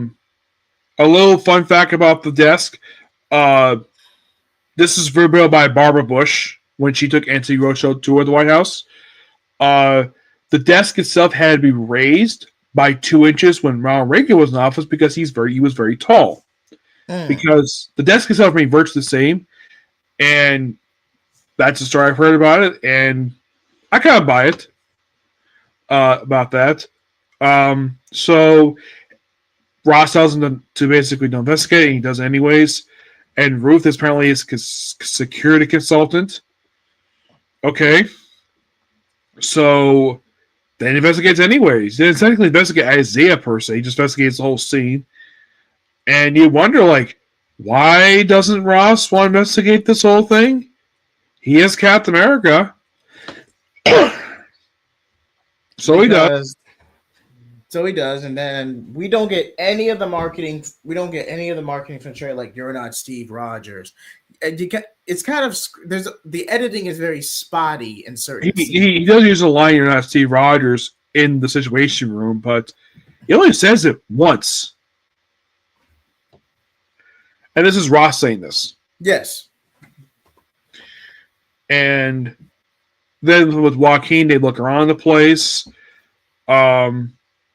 little fun fact about the desk. This is revealed by Barbara Bush when she took Anthony Roadshow tour of the White House. The desk itself had to be raised by 2 inches when Ronald Reagan was in office because he was very tall. Because the desk itself remained virtually the same, and that's the story I've heard about it, and I kind of buy it about that. So Ross tells him to basically don't investigate, and he does it anyways. And Ruth is apparently his security consultant. Okay. So then he investigates anyways. He doesn't technically investigate Isaiah per se. He just investigates the whole scene. And you wonder, like, why doesn't Ross want to investigate this whole thing? He is Captain America. So he does. So he does, and then we don't get any of the marketing. We don't get any of the marketing from Trey. Like, you're not Steve Rogers. And it's kind of the editing is very spotty in certain. He does use a line, "You're not Steve Rogers," in the Situation Room, but he only says it once. And this is Ross saying this. Yes. And then with Joaquin, they look around the place.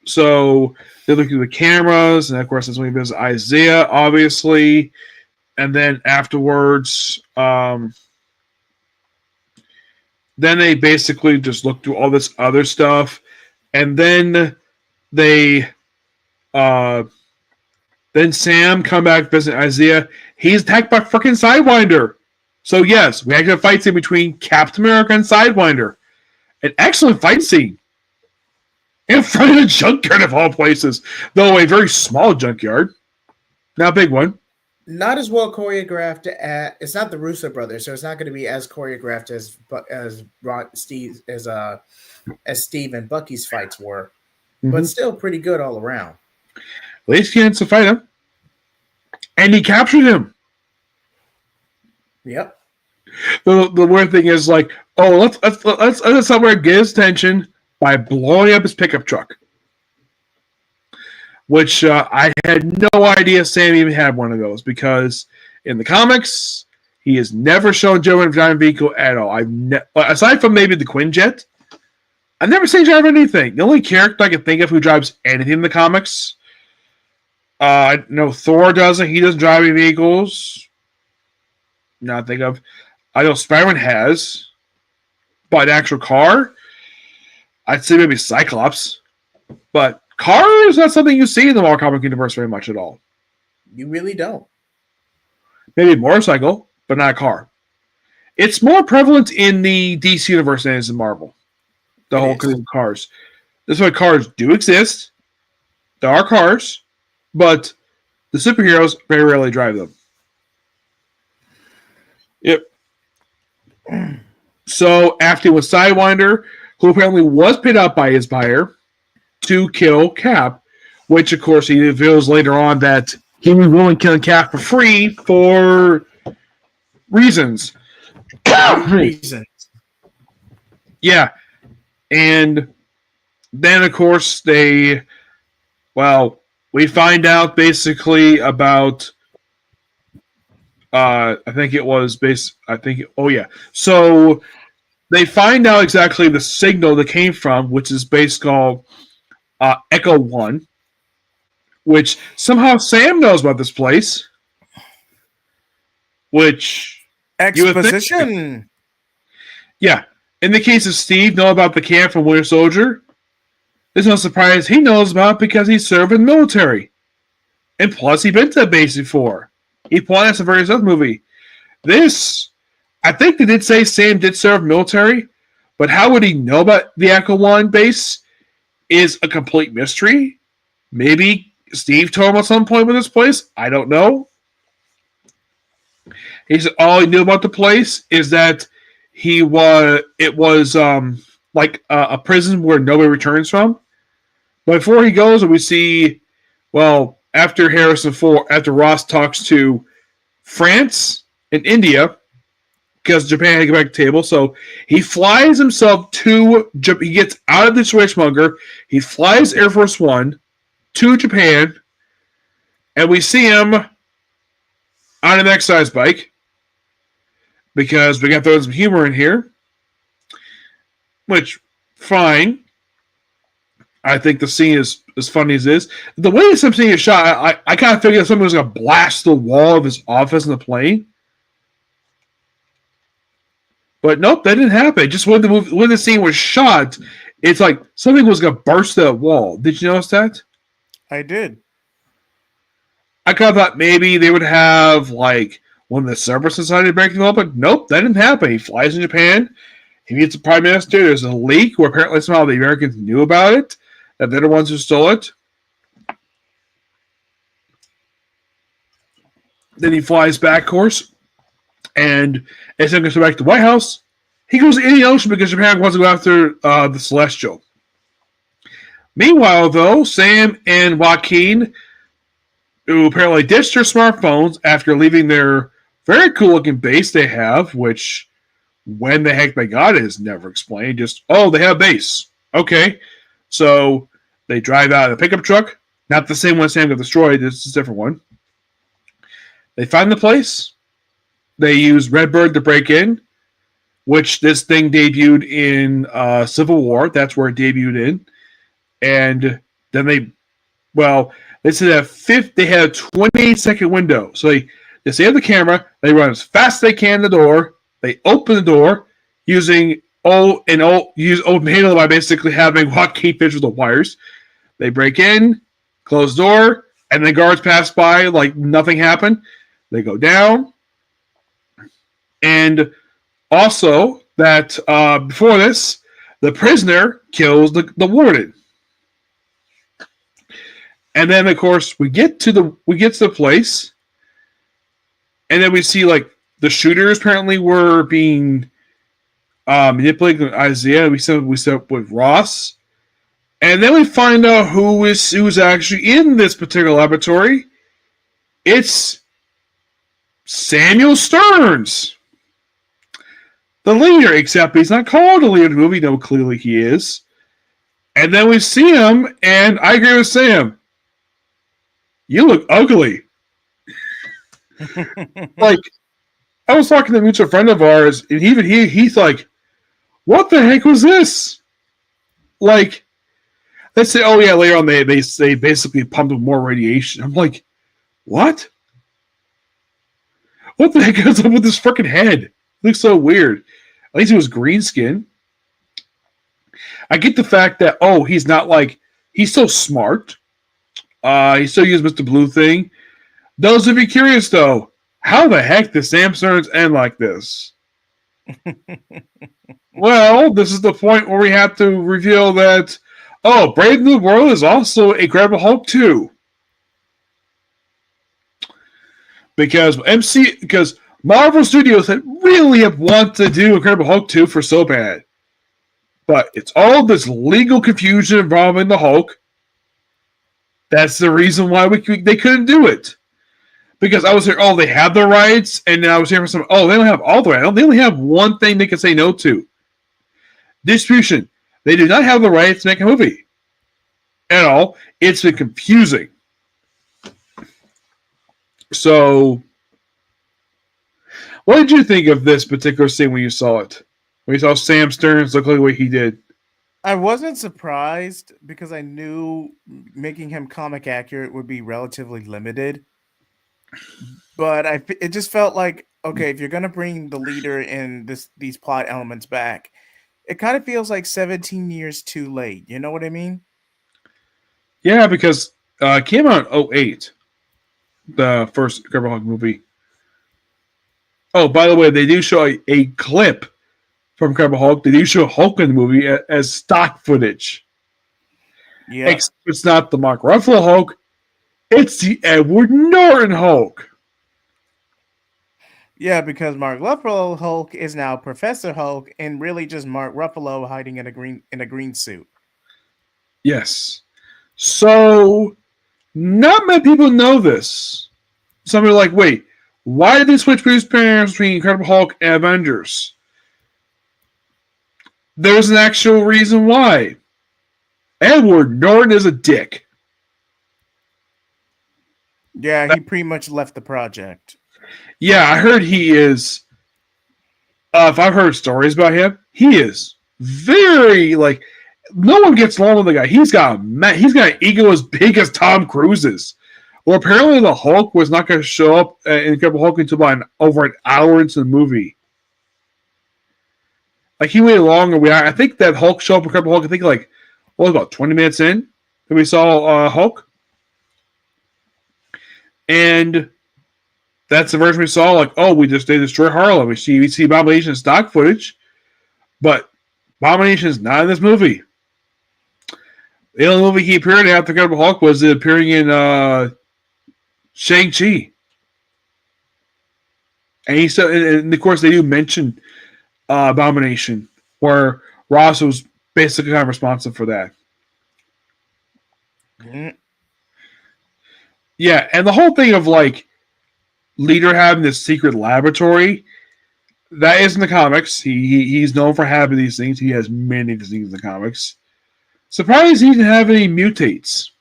So they look through the cameras, and of course, that's when he visits Isaiah, obviously. And then afterwards, then they basically just look through all this other stuff. And then they, then Sam come back, visit Isaiah. He's attacked by freaking Sidewinder. So yes, we actually have a fight scene between Captain America and Sidewinder. An excellent fight scene. In front of a junkyard of all places. Though a very small junkyard. Not a big one. Not as well choreographed it's not the Russo brothers, so it's not going to be as choreographed as Steve and Bucky's fights were. Mm-hmm. But still pretty good all around. At least he gets to fight him. And he captured him. Yep. The weird thing is, like, oh, let's somewhere get his attention by blowing up his pickup truck. Which I had no idea Sam even had one of those, because in the comics, he has never shown Joe in a giant vehicle at all. Aside from maybe the Quinjet, I've never seen Joe drive anything. The only character I can think of who drives anything in the comics, I know Thor doesn't. He doesn't drive any vehicles. Not think of. I know Spider-Man has, but an actual car, I'd say maybe Cyclops, but car is not something you see in the Marvel comic universe very much at all. You really don't. Maybe a motorcycle, but not a car. It's more prevalent in the DC universe than it is in Marvel. The whole cars. That's why cars do exist. There are cars, but the superheroes very rarely drive them. Yep. So after with Sidewinder, who apparently was paid out by his buyer to kill Cap, which of course he reveals later on that he was willing to kill Cap for free for reasons. Yeah. And then of course we find out basically about So they find out exactly the signal that came from, which is based called Echo 1, which somehow Sam knows about this place. Which exposition. Yeah. In the case of Steve, know about the camp from Winter Soldier. There's no surprise he knows about it because he served in the military. And plus, he'd been to that base before. He pointed out some various other movie. This, I think they did say Sam did serve military, but how would he know about the Echo One base is a complete mystery. Maybe Steve told him at some point with this place. I don't know. He said all he knew about the place is that it was like a prison where nobody returns from. But before he goes, we see, well, after Ross talks to France and India, because Japan had to get back to the table, so he flies himself he gets out of the switchmonger, he flies Air Force One to Japan, and we see him on an exercise bike, because we got to throw some humor in here, which, fine. I think the scene is as funny as it is. The way this scene is shot, I kind of figured someone was going to blast the wall of his office in the plane. But nope, that didn't happen. Just when the scene was shot, it's like something was going to burst that wall. Did you notice that? I did. I kind of thought maybe they would have like one of the service society breaking the wall, but nope, that didn't happen. He flies in Japan. He meets the prime minister. There's a leak where apparently somehow the Americans knew about it, that they're the ones who stole it. Then he flies back, of course, and instead of going back to the White House, he goes to Indian Ocean because Japan wants to go after the Celestial. Meanwhile, though, Sam and Joaquin, who apparently ditched their smartphones after leaving their very cool-looking base they have, which, when the heck they got it is never explained. Just, oh, they have a base. Okay. So they drive out of the pickup truck. Not the same one Sam got destroyed. This is a different one. They find the place. They use Redbird to break in, which this thing debuted in Civil War. That's where it debuted in. And then they said they had a 28-second window. So they stay on the camera. They run as fast as they can to the door. They open the door using old Halo by basically having Joaquin fish with the wires. They break in, close the door, and the guards pass by like nothing happened. They go down. And also that before this, the prisoner kills the warden. And then of course we get to the place, and then we see like the shooters apparently were being manipulated with Isaiah. We set up with Ross. And then we find out who's actually in this particular laboratory. It's Samuel Stearns, the leader, except he's not called the leader of the movie, though clearly he is. And then we see him, and I agree with Sam. You look ugly. Like, I was talking to a mutual friend of ours, and even he's like, what the heck was this? Like, they say, oh yeah, later on they basically pumped with more radiation. I'm like, what? What the heck is up with this freaking head? It looks so weird. At least it was green skin. I get the fact that, he's not like, he's so smart. He still uses Mr. Blue thing. Those of you curious though, how the heck did Sam Stearns end like this? Well, this is the point where we have to reveal that, Brave New World is also Incredible Hulk 2. Because Marvel Studios had really have wanted to do Incredible Hulk 2 for so bad. But it's all this legal confusion involving the Hulk. That's the reason why they couldn't do it. Because I was here, they have the rights, and then I was here for some, they don't have all the rights. They only have one thing they can say no to. Distribution. They do not have the rights to make a movie. At all. It's been confusing. So, what did you think of this particular scene when you saw it? When you saw Sam Stearns look like the way he did? I wasn't surprised because I knew making him comic accurate would be relatively limited. But it just felt like okay, if you're gonna bring the leader and these plot elements back, it kind of feels like 17 years too late. You know what I mean? Yeah, because it came out in '08, the first Incredible Hulk movie. Oh, by the way, they do show a clip from Incredible Hulk. They do show Hulk in the movie as stock footage. Yeah. Except it's not the Mark Ruffalo Hulk. It's the Edward Norton Hulk. Yeah, because Mark Ruffalo Hulk is now Professor Hulk, and really just Mark Ruffalo hiding in a green suit. Yes. So, not many people know this. Some are like, wait, why did they switch produce pairs between Incredible Hulk and Avengers? There's an actual reason why. Edward Norton is a dick. Yeah, he pretty much left the project. Yeah, I heard he is. If I've heard stories about him, he is very like. No one gets along with the guy. He's got an ego as big as Tom Cruise's. Well, apparently the Hulk was not going to show up in Incredible Hulk until about over an hour into the movie. Like he waited longer. I think that Hulk showed up in Incredible Hulk. I think like what was about 20 minutes in that we saw Hulk, and that's the version we saw. Like, oh, they destroy Harlem. We see Abomination stock footage, but Abomination is not in this movie. The only movie he appeared in after Incredible Hulk was appearing in Shang-Chi. And of course, they do mention Abomination, where Ross was basically kind of responsible for that. Mm. Yeah, and the whole thing of like Leader having this secret laboratory, that is in the comics. He's known for having these things. He has many of these things in the comics. Surprised he didn't have any mutates,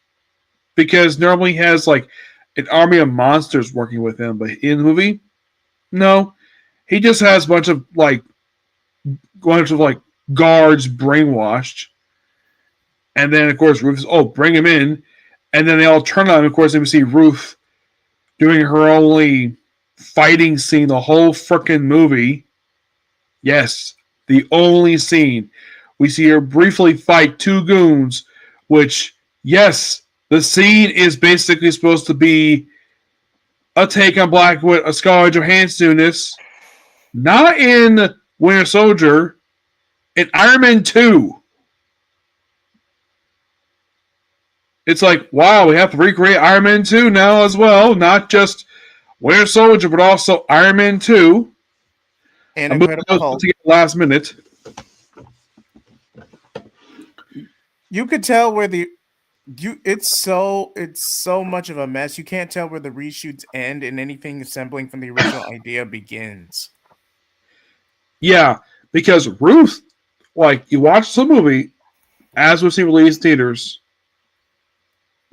because normally he has like an army of monsters working with him, but in the movie, no, he just has a bunch of guards brainwashed, and then of course Ruth says, bring him in, and then they all turn on him. Of course, then we see Ruth doing her only fighting scene the whole freaking movie. Yes, the only scene. We see her briefly fight two goons, which, yes, the scene is basically supposed to be a take on Blackwood, a Scarlett Johansson-ness, not in Winter Soldier, in Iron Man 2. It's like, wow, we have to recreate Iron Man 2 now as well, not just Winter Soldier, but also Iron Man 2. And Incredible Hulk. To get last minute. You could tell where it's so much of a mess. You can't tell where the reshoots end and anything assembling from the original idea begins. Yeah, because Ruth, you watch the movie as we see released theaters,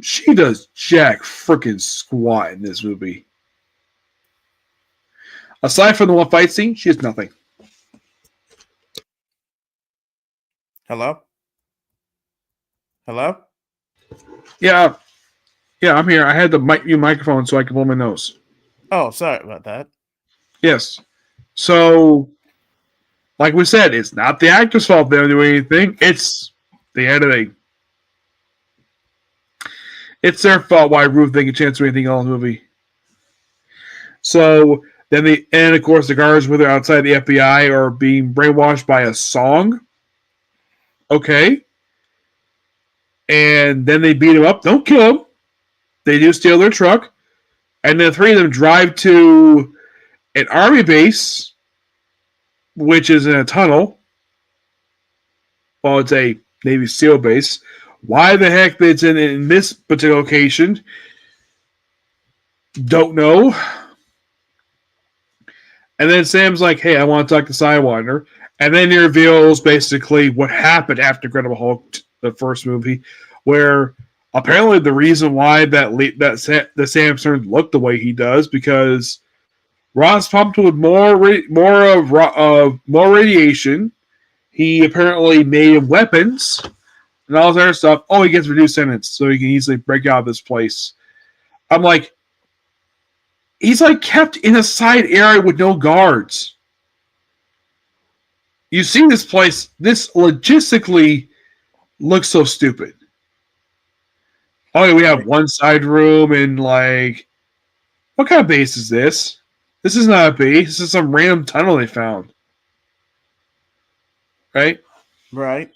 she does jack freaking squat in this movie. Aside from the one fight scene, she has nothing. Hello? Hello? Yeah, I'm here. I had the microphone so I could blow my nose. Oh, sorry about that. Yes. So, like we said, it's not the actor's fault they don't do anything. It's the editing. It's their fault why Ruth didn't get a chance to do anything else in the movie. So, and of course, the guards with her outside the FBI are being brainwashed by a song. Okay. And then they beat him up. Don't kill him. They do steal their truck. And then three of them drive to an army base, which is in a tunnel. Well, it's a Navy SEAL base. Why the heck it's in this particular location? Don't know. And then Sam's like, hey, I want to talk to Sidewinder. And then he reveals basically what happened after Incredible Hulk, the first movie, where apparently the reason why that Sam Stern looked the way he does because Ross pumped with more radiation. He apparently made weapons and all this other stuff. Oh, he gets reduced sentence, so he can easily break out of this place. I'm like, he's like kept in a side area with no guards. You see this place, this logistically looks so stupid. Oh, yeah, we have one side room and like, what kind of base is this? This is not a base. This is some random tunnel they found. Right? Right.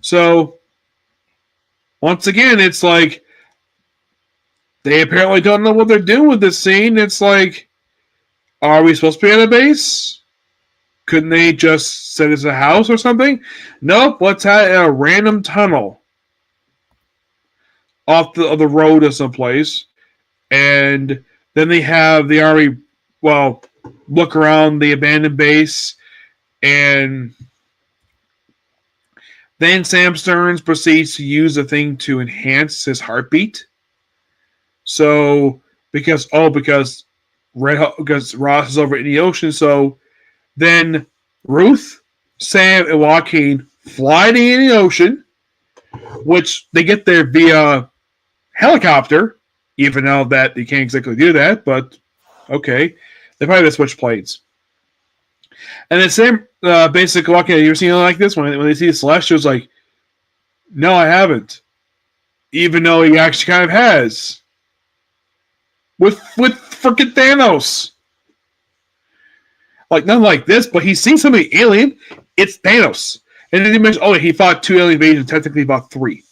So, once again, it's like, they apparently don't know what they're doing with this scene. It's like, are we supposed to be at a base? Couldn't they just set as a house or something? Nope, let's have a random tunnel off the road or someplace. And then they already, look around the abandoned base. And then Sam Stearns proceeds to use the thing to enhance his heartbeat. So, because Ross is over in the ocean, so then Ruth, Sam, and Joaquin fly in the ocean, which they get there via helicopter, even though that they can't exactly do that, but okay. They probably have to switch planes. And then Sam basically Joaquin, you ever seen anything like this? When they see the Celestials, like, no, I haven't. Even though he actually kind of has. With freaking Thanos. Like, nothing like this, but he's seen something alien. It's Thanos. And then he mentioned, he fought 2 alien invasions, technically about 3.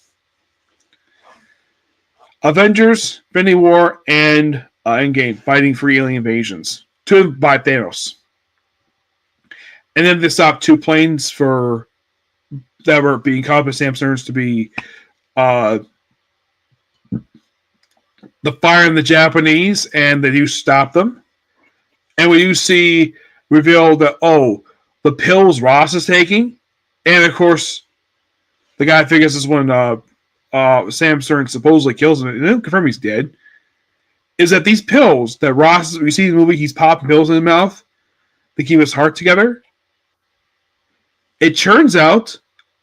Avengers, Infinity War, and Endgame fighting 3 alien invasions. 2 by Thanos. And then they stopped 2 planes that were being caught by Sam Stearns to be the fire in the Japanese, and they do stop them. And we do see revealed that, the pills Ross is taking, and of course, the guy figures this when Sam Stearns supposedly kills him, and they don't confirm he's dead, is that these pills that Ross, we see in the movie, he's popping pills in his mouth to keep his heart together. It turns out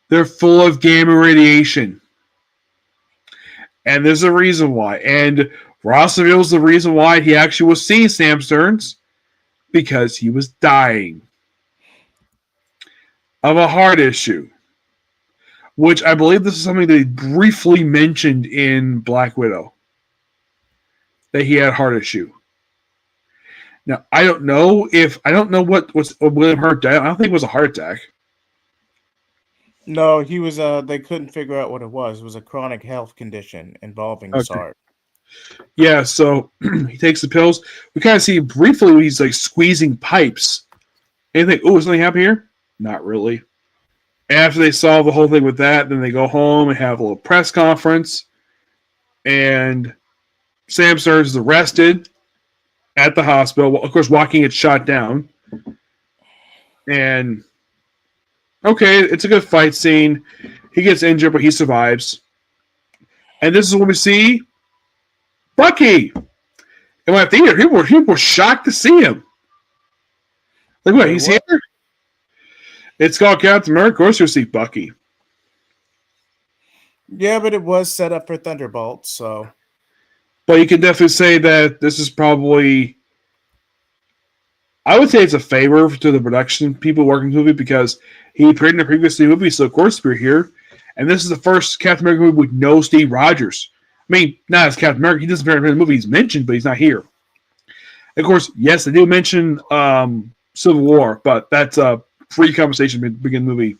they're full of gamma radiation. And there's a reason why. And Ross reveals the reason why he actually was seeing Sam Stearns, because he was dying of a heart issue, which I believe this is something they briefly mentioned in Black Widow, that he had a heart issue. Now, I don't know what William Hurt died. I don't think it was a heart attack. No, he was. They couldn't figure out what it was. It was a chronic health condition involving his heart. Yeah, so he takes the pills. We kind of see briefly when he's like squeezing pipes. And you think, is something happening here? Not really. After they solve the whole thing with that, then they go home and have a little press conference. And Sam Stearns is arrested at the hospital. Well, of course, Joaquin gets shot down. And okay, it's a good fight scene. He gets injured, but he survives. And this is when we see Bucky. In my theater, people were shocked to see him. Like, what? He's here? It's called Captain America. Of course, you'll see Bucky. Yeah, but it was set up for Thunderbolts, so. But you can definitely say that this is probably, I would say it's a favor to the production people working the movie, because he appeared in the previous movie, so of course we're here. And this is the first Captain America movie with no Steve Rogers. I mean, not as Captain America. He doesn't appear in the movie. He's mentioned, but he's not here. Of course, yes, they do mention Civil War, but that's a free conversation to begin the movie.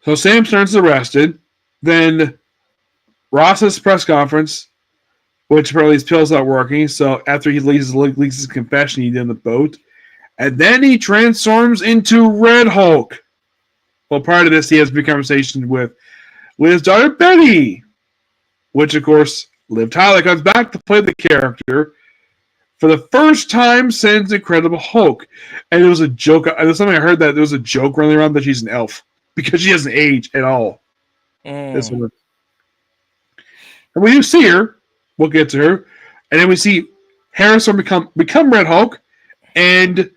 So Sam Stearns is arrested. Then Ross's press conference, which apparently his pills not working. So after he leaks his confession he did on the boat, and then he transforms into Red Hulk. Well, prior to this, he has a big conversation with his daughter Betty, which of course Liv Tyler comes back to play the character for the first time since Incredible Hulk. And it was a joke. There's something I heard that there was a joke running around that she's an elf because she doesn't age at all. This one. And we do see her. We'll get to her. And then we see Harrison become Red Hulk. And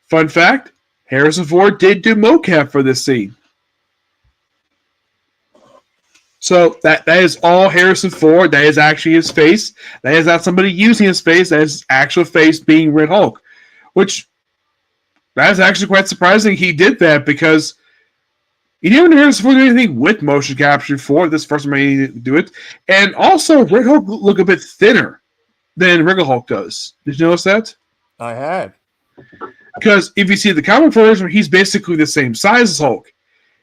fun fact, Harrison Ford did do mocap for this scene. So that is all Harrison Ford. That is actually his face. That is not somebody using his face. That is his actual face being Red Hulk. Which, that is actually quite surprising he did that because he didn't hear Harrison Ford do anything with motion capture before. This first time he needed to do it. And also, Red Hulk look a bit thinner than regular Hulk does. Did you notice that? I had. Because if you see the comic version, he's basically the same size as Hulk.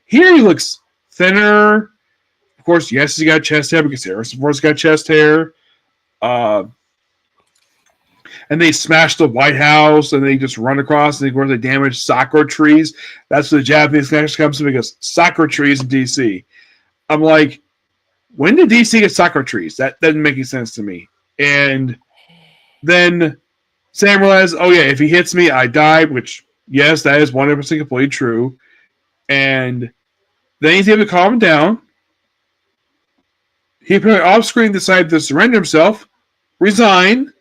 Here he looks thinner. Of course, yes, he's got chest hair because Harrison Ford's got chest hair. And they smash the White House and they just run across and they damage sakura trees. That's what the Japanese connection comes to because sakura trees in DC. I'm like, when did DC get sakura trees? That doesn't make any sense to me. And then Sam realizes, oh yeah, if he hits me, I die, which, yes, that is 100% completely true. And then he's able to calm him down. He apparently off-screen decided to surrender himself, resign,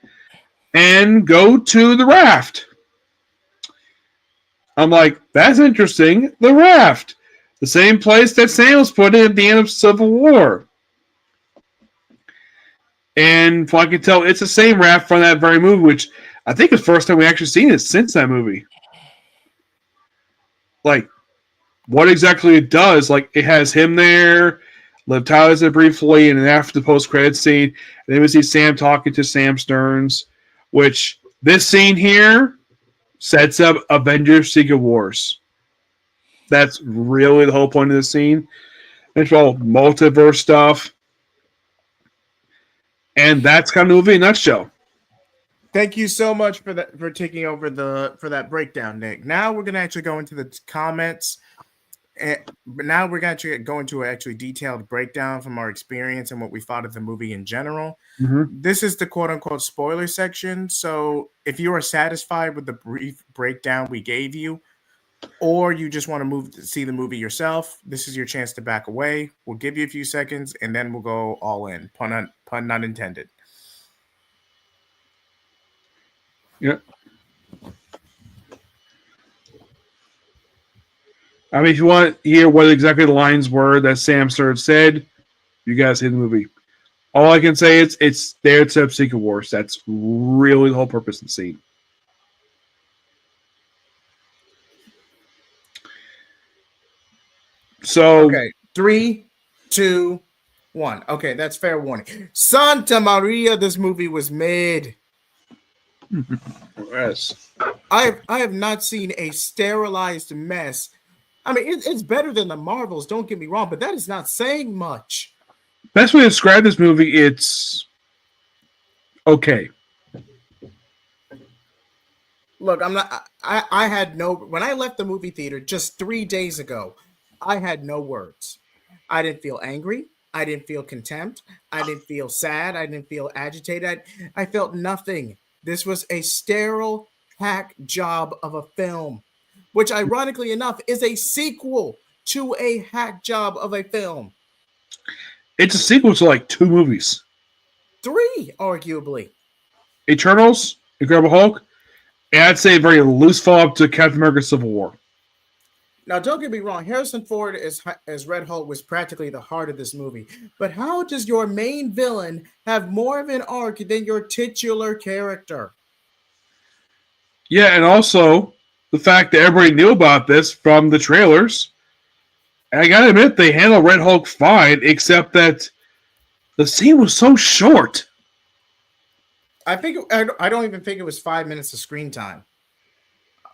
and go to the raft. I'm like, that's interesting. The raft. The same place that Sam was put in at the end of Civil War. And from what I can tell, it's the same raft from that very movie, which I think is the first time we actually seen it since that movie. Like, what exactly it does, like, it has him there, Liv Tyler's there briefly, and then after the post-credits scene, and then we see Sam talking to Sam Stearns, which this scene here sets up Avengers Secret Wars. That's really the whole point of the scene. It's all multiverse stuff. And that's kind of the movie in a nutshell. Thank you so much for that, for taking over for that breakdown, Nick. Now we're gonna actually go into the comments, but now we're going to go into an actually detailed breakdown from our experience and what we thought of the movie in general. Mm-hmm. This is the quote unquote spoiler section. So if you are satisfied with the brief breakdown we gave you, or you just want to see the movie yourself, this is your chance to back away. We'll give you a few seconds and then we'll go all in. Pun not intended. Yeah. I mean, if you want to hear what exactly the lines were that Sam Stearns said, you guys see the movie. All I can say is it's there to set up Secret Wars. That's really the whole purpose of the scene. So, okay, 3, 2, 1. Okay, that's fair warning. Santa Maria, this movie was mid. Yes. I have not seen a sterilized mess. I mean, it's better than the Marvels, don't get me wrong, but that is not saying much. Best way to describe this movie, it's okay. Look, I had no, when I left the movie theater just 3 days ago, I had no words. I didn't feel angry. I didn't feel contempt. I didn't feel sad. I didn't feel agitated. I felt nothing. This was a sterile hack job of a film, which ironically enough is a sequel to a hack job of a film. It's a sequel to like 2 movies. 3, arguably. Eternals, Incredible Hulk, and I'd say a very loose follow-up to Captain America Civil War. Now, don't get me wrong. Harrison Ford as Red Hulk was practically the heart of this movie. But how does your main villain have more of an arc than your titular character? Yeah, and also the fact that everybody knew about this from the trailers. And I gotta admit, they handled Red Hulk fine, except that the scene was so short. I don't even think it was 5 minutes of screen time.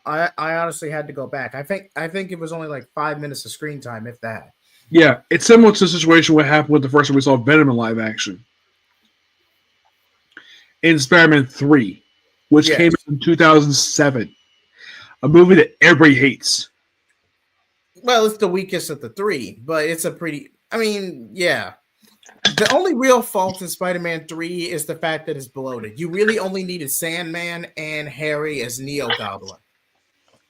I honestly had to go back. I think it was only like 5 minutes of screen time, if that. Yeah, it's similar to the situation what happened with the first time we saw Venom in live action. In Spider-Man 3, which came out in 2007. A movie that everybody hates. Well, it's the weakest of the 3, but it's a pretty... I mean, yeah. The only real fault in Spider-Man 3 is the fact that it's bloated. You really only needed Sandman and Harry as Neo Goblin.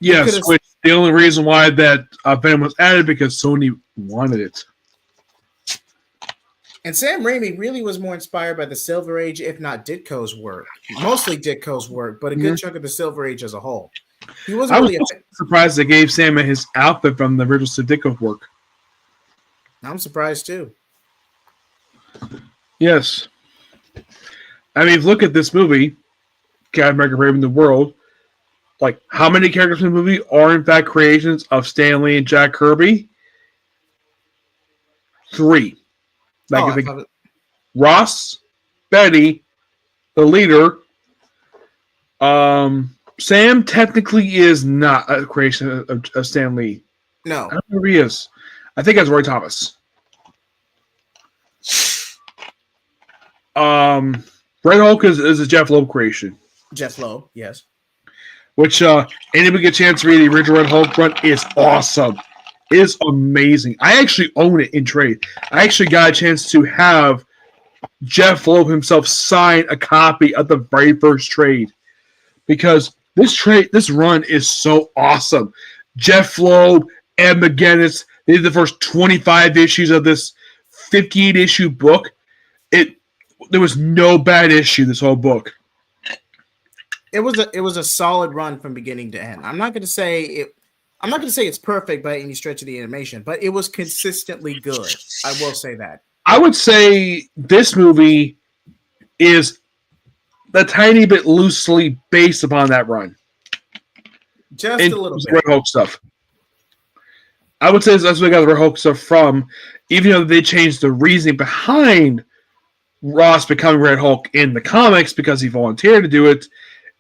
Yes, which the only reason why that Venom was added because Sony wanted it. And Sam Raimi really was more inspired by the Silver Age, if not Ditko's work. Mostly Ditko's work, but a good chunk of the Silver Age as a whole. He wasn't I was surprised they gave Sam his outfit from the original Ditko work. I'm surprised too. Yes. I mean, if you look at this movie, Captain America Braving the World, like, how many characters in the movie are in fact creations of Stan Lee and Jack Kirby? 3. Like, Oh, I I think thought it, Ross, Betty, the leader. Sam technically is not a creation of Stan Lee. I no. don't know who he is. I think that's Roy Thomas. Red Hulk is a Jeff Loeb creation. Jeff Lowe, yes. Which anybody get a chance to read the original Red Hulk run is awesome. It is amazing. I actually own it in trade. I actually got a chance to have Jeff Loeb himself sign a copy of the very first trade because this run is so awesome. Jeff Loeb, Ed McGuinness, they did the first 25 issues of this 58 issue book. There was no bad issue this whole book. It was a solid run from beginning to end. I'm not going to say it's perfect by any stretch of the animation, but it was consistently good. I will say that. I would say this movie is a tiny bit loosely based upon that run. Just a little bit. Red Hulk stuff. I would say that's where we got the Red Hulk stuff from, even though they changed the reasoning behind Ross becoming Red Hulk in the comics because he volunteered to do it.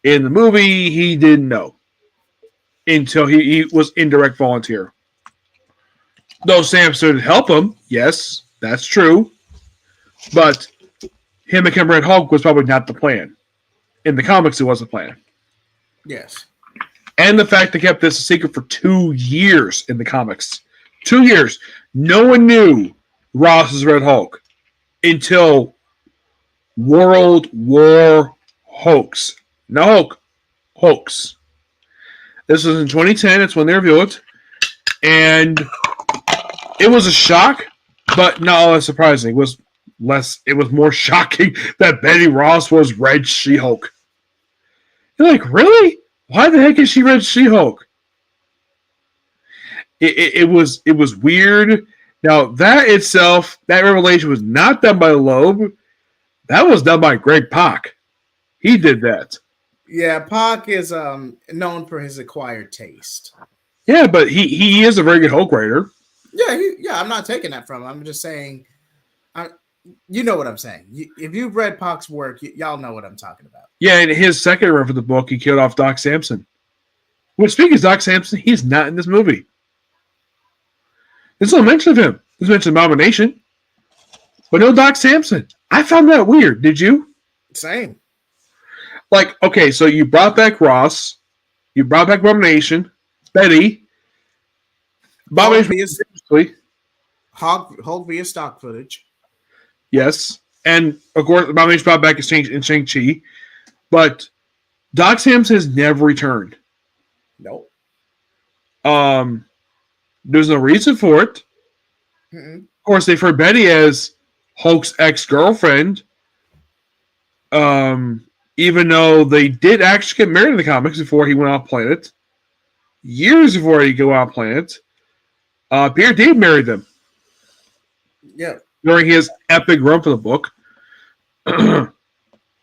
In the movie, he didn't know until he was indirect volunteer. Though Sam stood to help him, yes, that's true. But him becoming Red Hulk was probably not the plan. In the comics, it was the plan. Yes. And the fact they kept this a secret for 2 years in the comics. 2 years. No one knew Ross was Red Hulk until World War Hoax. No Hulk. Hoax. This was in 2010. That's when they revealed it. And it was a shock, but not all that surprising. It was more shocking that Betty Ross was Red She-Hulk. You're like, really? Why the heck is she Red She-Hulk? It was weird. Now, that itself, that revelation was not done by Loeb. That was done by Greg Pak. He did that. Yeah, Pac is known for his acquired taste. Yeah, but he is a very good Hulk writer. Yeah, I'm not taking that from him. I'm just saying, you know what I'm saying. If you've read Pac's work, y'all know what I'm talking about. Yeah, and his second run for the book, he killed off Doc Samson. Well, speaking of Doc Samson, he's not in this movie. There's no mention of him. There's mention of Abomination, but no Doc Samson. I found that weird. Did you? Same. Like, okay, so you brought back Ross, you brought back Abomination, Betty, Abomination, Hulk via stock footage. Yes, and of course, Abomination brought back in Shang-Chi, but Doc Samson has never returned. Nope. There's no reason for it. Mm-mm. Of course, they've heard Betty as Hulk's ex-girlfriend. Even though they did actually get married in the comics before he went off planet. Years before he go off planet. Pierre David married them. Yeah. During his epic run for the book. But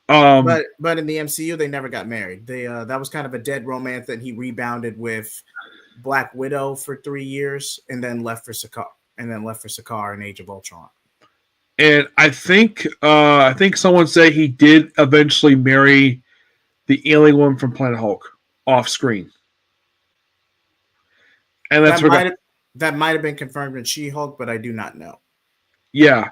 in the MCU, they never got married. That was kind of a dead romance that he rebounded with Black Widow for 3 years and then left for Sakaar in Age of Ultron. And I think someone said he did eventually marry the alien woman from Planet Hulk off screen. And that's that might have been confirmed in She-Hulk, but I do not know. Yeah.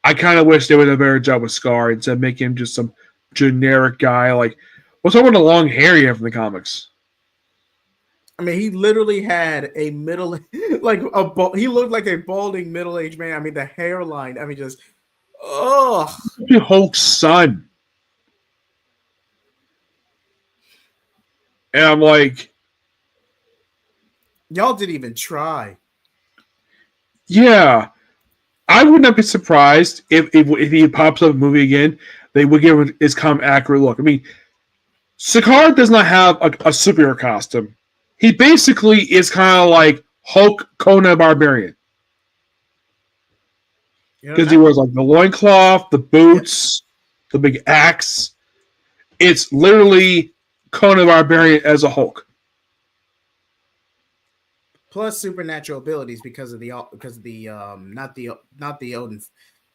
I kind of wish they would have done a better job with Scar instead of making him just some generic guy. Like, what's up with the long hair you have from the comics? I mean, he literally had a he looked like a balding middle-aged man. I mean, the hairline. I mean, just Hulk's son. And I'm like, y'all didn't even try. Yeah, I would not be surprised if he pops up in a movie again. They would give him his accurate look. I mean, Sakaar does not have a superhero costume. He basically is kind of like Hulk, Conan Barbarian. Because he wears like the loincloth, the boots, the big axe. It's literally Conan the Barbarian as a Hulk. Plus supernatural abilities because of the not the Odin,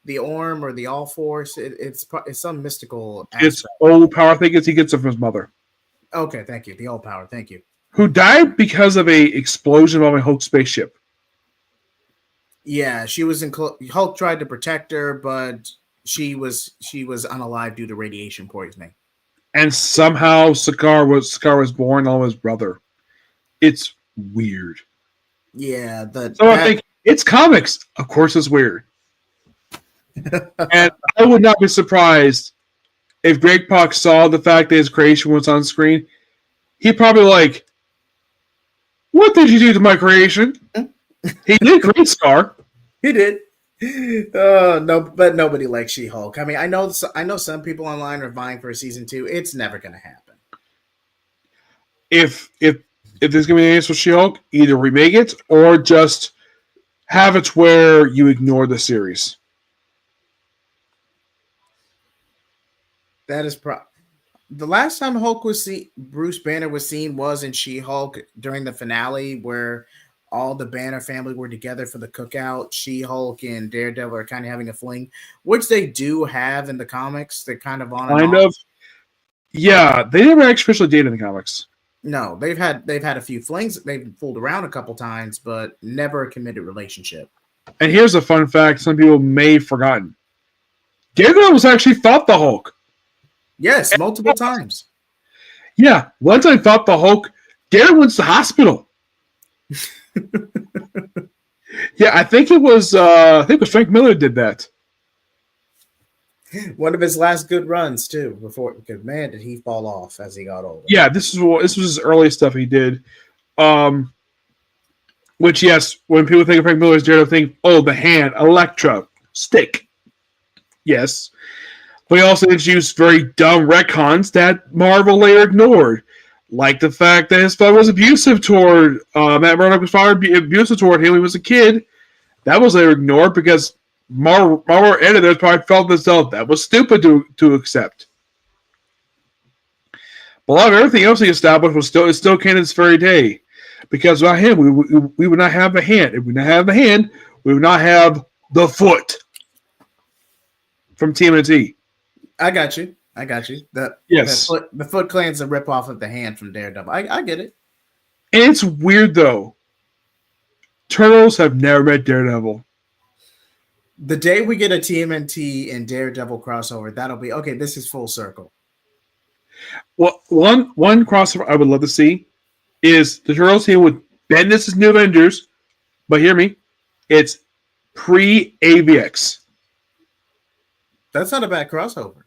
the Orm or the All Force. It's some mystical aspect. It's old power thing he gets it from his mother. Okay, thank you. The old power, thank you. Who died because of a explosion of a Hulk spaceship. Yeah, she was in. Hulk tried to protect her, but she was unalive due to radiation poisoning. And somehow Sakaar was born on his brother. It's weird. Yeah, I think it's comics. Of course, it's weird. And I would not be surprised if Greg Pak saw the fact that his creation was on screen. He'd probably like, "What did you do to my creation?" He did create Scar. He did. No, but nobody likes She-Hulk. I mean, I know some people online are vying for a season 2. It's never going to happen. If there's going to be an answer for She-Hulk, either remake it or just have it where you ignore the series. That is the last time Bruce Banner was seen was in She-Hulk during the finale where all the Banner family were together for the cookout. She-Hulk and Daredevil are kind of having a fling, which they do have in the comics. They're kind of on and off. Yeah, they never actually officially dated in the comics. No, they've had a few flings. They've fooled around a couple times, but never a committed relationship. And here's a fun fact some people may have forgotten. Daredevil was actually fought the Hulk. Yes, multiple times. Yeah, one time fought the Hulk. Daredevil went to the hospital. Yeah, I think it was Frank Miller did that. One of his last good runs too. Because man, did he fall off as he got older. Yeah, this was his earliest stuff he did. Which yes, when people think of Frank Miller's Daredevil, think, oh, the hand, Elektra, stick. Yes, but he also introduced very dumb retcons that Marvel later ignored. Like the fact that his father was abusive toward Matt Murdock was abusive toward him when he was a kid. That was later ignored because Marvel editors probably felt themselves that was stupid to accept. But a lot of everything else he established is still canon this very day. Because without him, we would not have the hand. If we did not have the hand, we would not have the foot from TMNT. I got you. The Foot Clan's a ripoff of the hand from Daredevil. I get it. And it's weird though. Turtles have never met Daredevil. The day we get a TMNT and Daredevil crossover, that'll be okay. This is full circle. Well, one crossover I would love to see is the Turtles team with Bendis as New Avengers, but hear me, it's pre-AVX. That's not a bad crossover.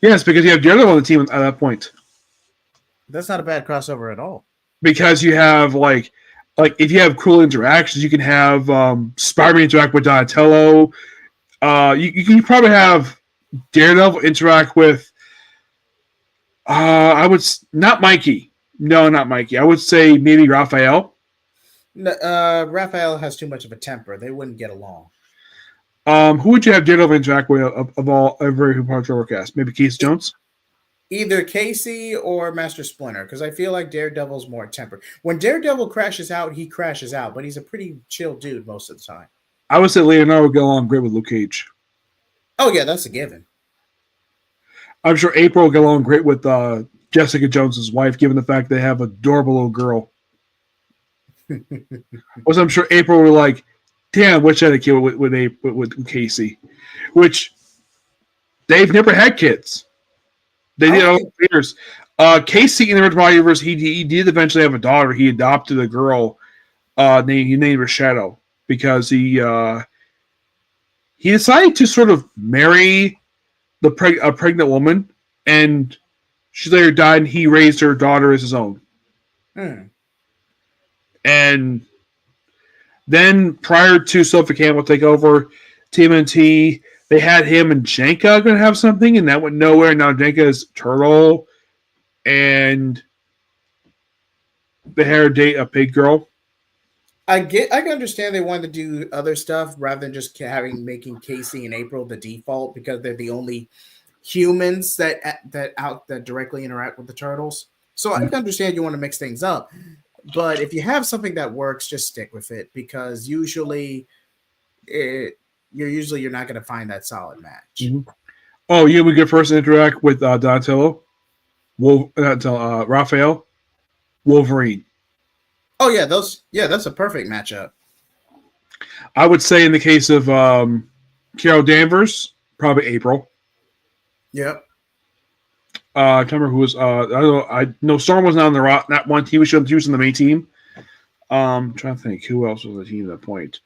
Yes, because you have Daredevil on the team at that point. That's not a bad crossover at all. Because you have like if you have cool interactions, you can have Spider-Man interact with Donatello. You can probably have Daredevil interact with not Mikey. No, not Mikey. I would say maybe Raphael. No, Raphael has too much of a temper. They wouldn't get along. Who would you have Daredevil interact with of all every part of cast? Maybe Keith Jones? Either Casey or Master Splinter, because I feel like Daredevil's more tempered. When Daredevil crashes out, he crashes out, but he's a pretty chill dude most of the time. I would say Leonardo would go along great with Luke Cage. Oh, yeah, that's a given. I'm sure April will get along great with Jessica Jones's wife, given the fact they have an adorable little girl. Also, I'm sure April were like, damn, wish I had a kid with Casey. Which, they've never had kids. They did all the years. Casey in the original universe, he did eventually have a daughter. He adopted a girl. He named her Shadow because he decided to sort of marry a pregnant woman, and she later died, and he raised her daughter as his own. And then prior to Sophie Campbell take over TMNT, they had him and Jenka going to have something, and that went nowhere. Now Jenka is Turtle, and they had her date a pig girl. I can understand they wanted to do other stuff rather than just making Casey and April the default because they're the only humans that directly interact with the turtles. So I can understand you want to mix things up, but if you have something that works, just stick with it because you're not going to find that solid match. Mm-hmm. Oh, yeah, we could first interact with Donatello, Raphael, Wolverine. Oh yeah, that's a perfect matchup. I would say in the case of Carol Danvers, probably April. Yep. I can't remember who was. I don't know. I know Storm was not on the not one team. She was on the main team. I'm trying to think who else was on the team at that point.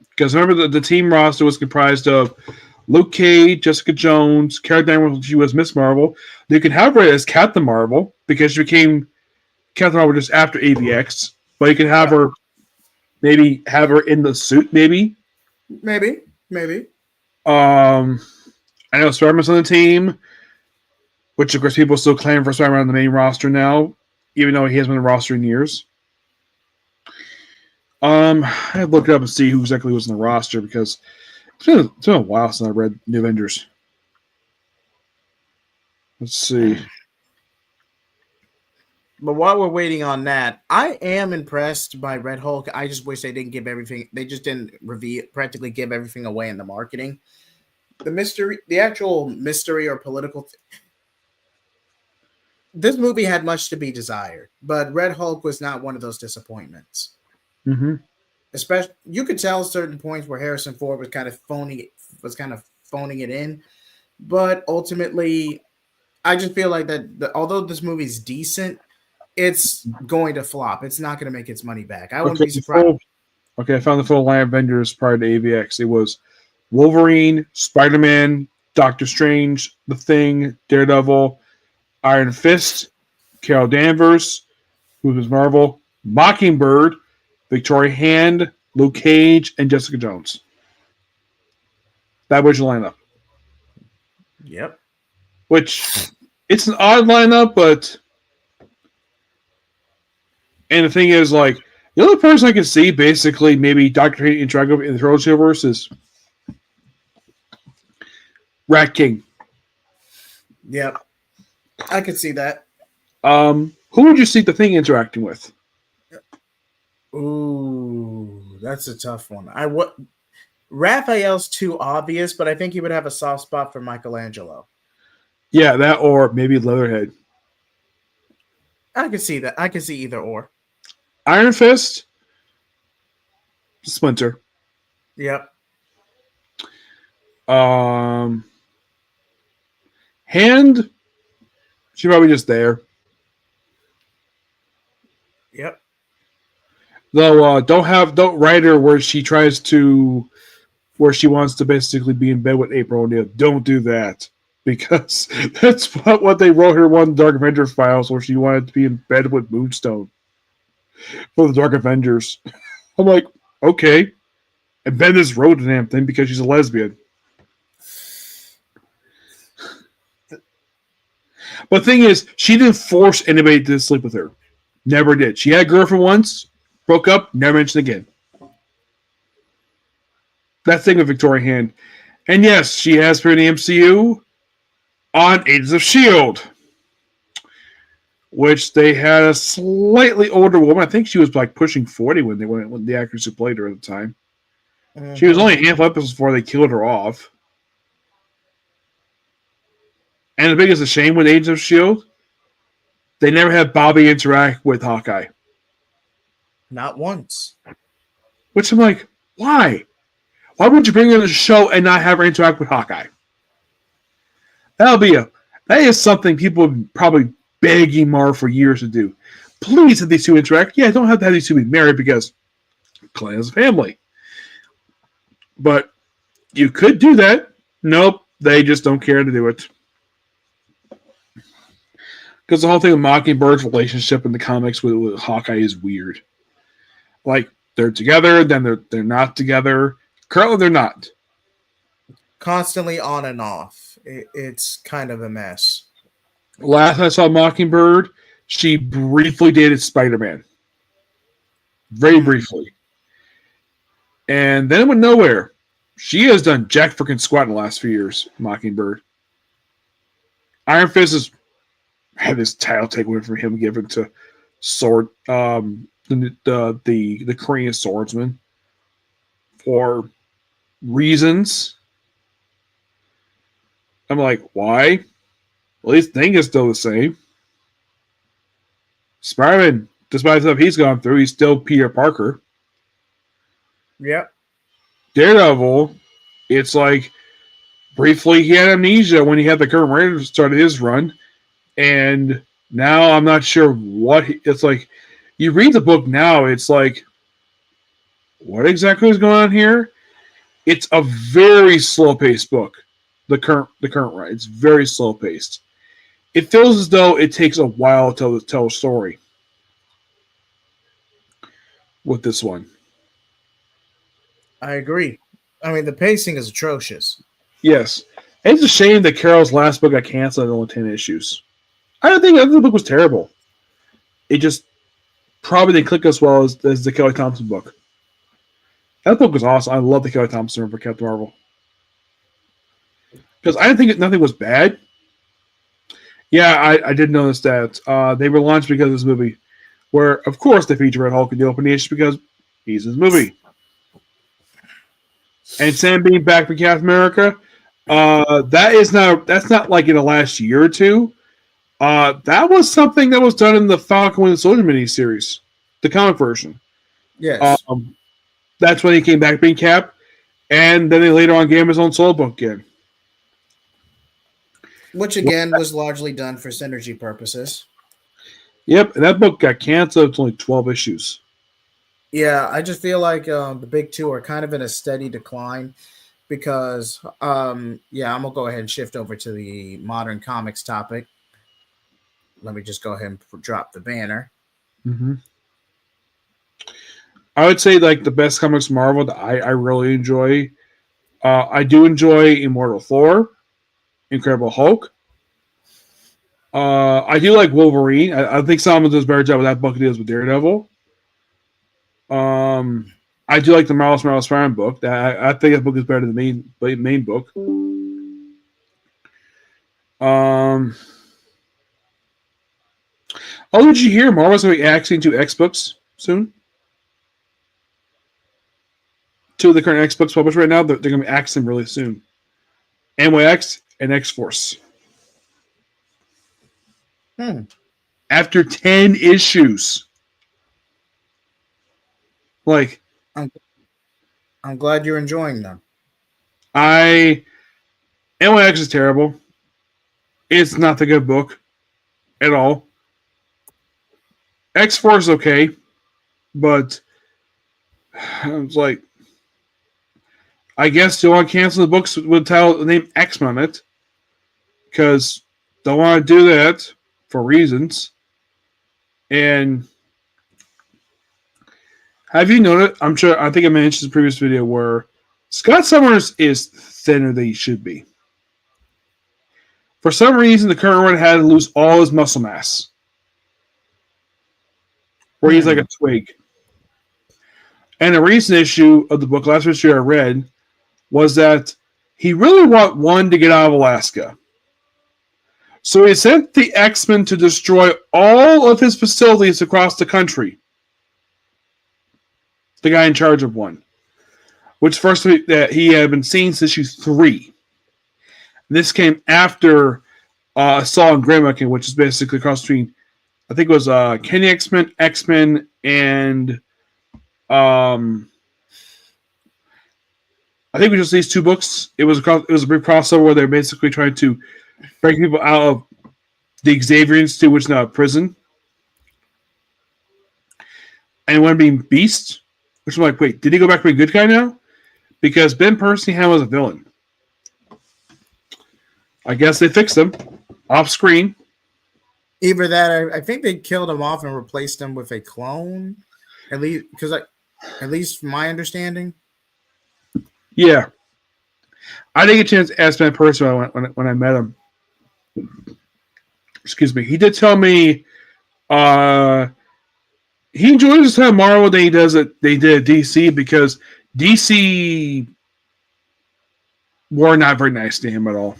Because remember the team roster was comprised of Luke Cage, Jessica Jones, Carol Danvers. She was Miss Marvel. You can have her as Captain Marvel because she became Captain Marvel just after AVX. But you can have her maybe have her in the suit. Maybe. I know Spider-Man's on the team, which of course people still claim for Spider-Man on the main roster now, even though he hasn't been on the roster in years. I had to look it up and see who exactly was in the roster because it's been a while since I read New Avengers. Let's see. But while we're waiting on that, I am impressed by Red Hulk. I just wish they didn't give everything. They just didn't practically give everything away in the marketing. The actual mystery or political. This movie had much to be desired, but Red Hulk was not one of those disappointments. Mm-hmm. Especially, you could tell certain points where Harrison Ford was kind of phoning it in, but ultimately, I just feel like that. Although this movie's decent, it's going to flop. It's not going to make its money back. I wouldn't be surprised. I found the full line of Avengers prior to AVX. It was Wolverine, Spider-Man, Doctor Strange, The Thing, Daredevil, Iron Fist, Carol Danvers, who was Marvel, Mockingbird, Victoria Hand, Luke Cage, and Jessica Jones. That was your lineup. Yep. Which, it's an odd lineup, but... And the thing is, like, the only person I can see basically maybe Doctor Fate interact with in the Turtles universe is Rat King. Yep. I could see that. Who would you see the Thing interacting with? Ooh, that's a tough one. Raphael's too obvious, but I think he would have a soft spot for Michelangelo. Yeah, that or maybe Leatherhead. I could see that. I could see either or. Iron Fist, Splinter. Yep. Hand, she's probably just there. Yep. Though, don't write her where she wants to basically be in bed with April O'Neil. Don't do that because that's what they wrote her one Dark Avengers files where she wanted to be in bed with Moonstone for the Dark Avengers. I'm like, okay, and Bendis wrote the damn thing because she's a lesbian. But the thing is, she didn't force anybody to sleep with her. Never did. She had a girlfriend once, broke up, never mentioned again. That thing with Victoria Hand. And yes, she has been in the MCU on Agents of S.H.I.E.L.D., which they had a slightly older woman. I think she was like pushing 40 when the actress who played her at the time. Mm-hmm. She was only a handful of episodes before they killed her off. And the biggest shame with Agents of S.H.I.E.L.D., they never had Bobby interact with Hawkeye. Not once. Which I'm like, why? Why would you bring her on the show and not have her interact with Hawkeye? That is something people have been probably begging Marvel for years to do. Please have these two interact. Yeah, don't have to have these two be married because Clay is a family. But you could do that. Nope, they just don't care to do it. Because the whole thing with Mockingbird's relationship in the comics with Hawkeye is weird. Like, they're together, then they're not together. Currently, they're not. Constantly on and off. It's kind of a mess. Last I saw Mockingbird, she briefly dated Spider-Man. Very briefly. And then it went nowhere. She has done jack freaking squat in the last few years, Mockingbird. Iron Fist has had his title taken away from him, given to the Korean swordsman for reasons. I'm like, why? Well, his thing is still the same. Spider-Man, despite the stuff he's gone through, he's still Peter Parker. Yep. Daredevil, it's like briefly he had amnesia when he had the current Raiders started his run, and now I'm not sure what it's like. You read the book now, it's like, what exactly is going on here? It's a very slow-paced book. The current run, it's very slow-paced. It feels as though it takes a while to tell a story with this one. I agree. I mean, the pacing is atrocious. Yes. It's a shame that Carol's last book got canceled at only 10 issues. I don't think the book was terrible. It just probably didn't click as well as the Kelly Thompson book. That book was awesome. I love the Kelly Thompson run for Captain Marvel. Because I didn't think nothing was bad. Yeah, I did notice that. They were launched because of this movie. Where, of course, they feature Red Hulk in the opening issue because he's in this movie. And Sam being back for Captain America, that's not like in the last year or two. That was something that was done in the Falcon and the Soldier miniseries, the comic version. Yes. That's when he came back being Cap, and then they later on gave him his own solo book again. Which again was largely done for synergy purposes. Yep, and that book got canceled. It's only 12 issues. Yeah, I just feel like the big two are kind of in a steady decline because, I'm going to go ahead and shift over to the modern comics topic. Let me just go ahead and drop the banner. Mm-hmm. I would say like the best comics Marvel that I really enjoy. I do enjoy Immortal Thor, Incredible Hulk. I do like Wolverine. I think Solomon does a better job with that book than he does with Daredevil. I do like the Miles Spider-Man book. I think that book is better than the main book. Oh, did you hear Marvel's going to be axing 2 X books soon? 2 of the current X books published right now, they're going to be axing really soon. NYX and X-Force. After 10 issues. Like, I'm glad you're enjoying them. NYX is terrible. It's not the good book at all. X-Force is okay, but I was like, I guess they want to cancel the books with the name X on it because they want to do that for reasons. And have you noticed? I think I mentioned in the previous video where Scott Summers is thinner than he should be. For some reason, the current run had to lose all his muscle mass. Where he's like a twig. And a recent issue of the book, last issue I read, was that he really wanted to get out of Alaska. So he sent the X-Men to destroy all of his facilities across the country. The guy in charge of one. Which first that he had been seeing since issue 3. This came after Saul and Grimmick, which is basically across between, I think it was Kenny X-Men, and I think it was just these 2 books. It was a big crossover where they're basically trying to break people out of the Xavier Institute, which is now a prison. And one being Beast, which I'm like, wait, did he go back to being a good guy now? Because Ben Percy was a villain. I guess they fixed him off screen. Either that, I think they killed him off and replaced him with a clone. At least from my understanding. Yeah, I didn't get a chance to ask Ben Percy when I met him. Excuse me. He did tell me He enjoys his time at Marvel than he does it. They did at DC because DC were not very nice to him at all.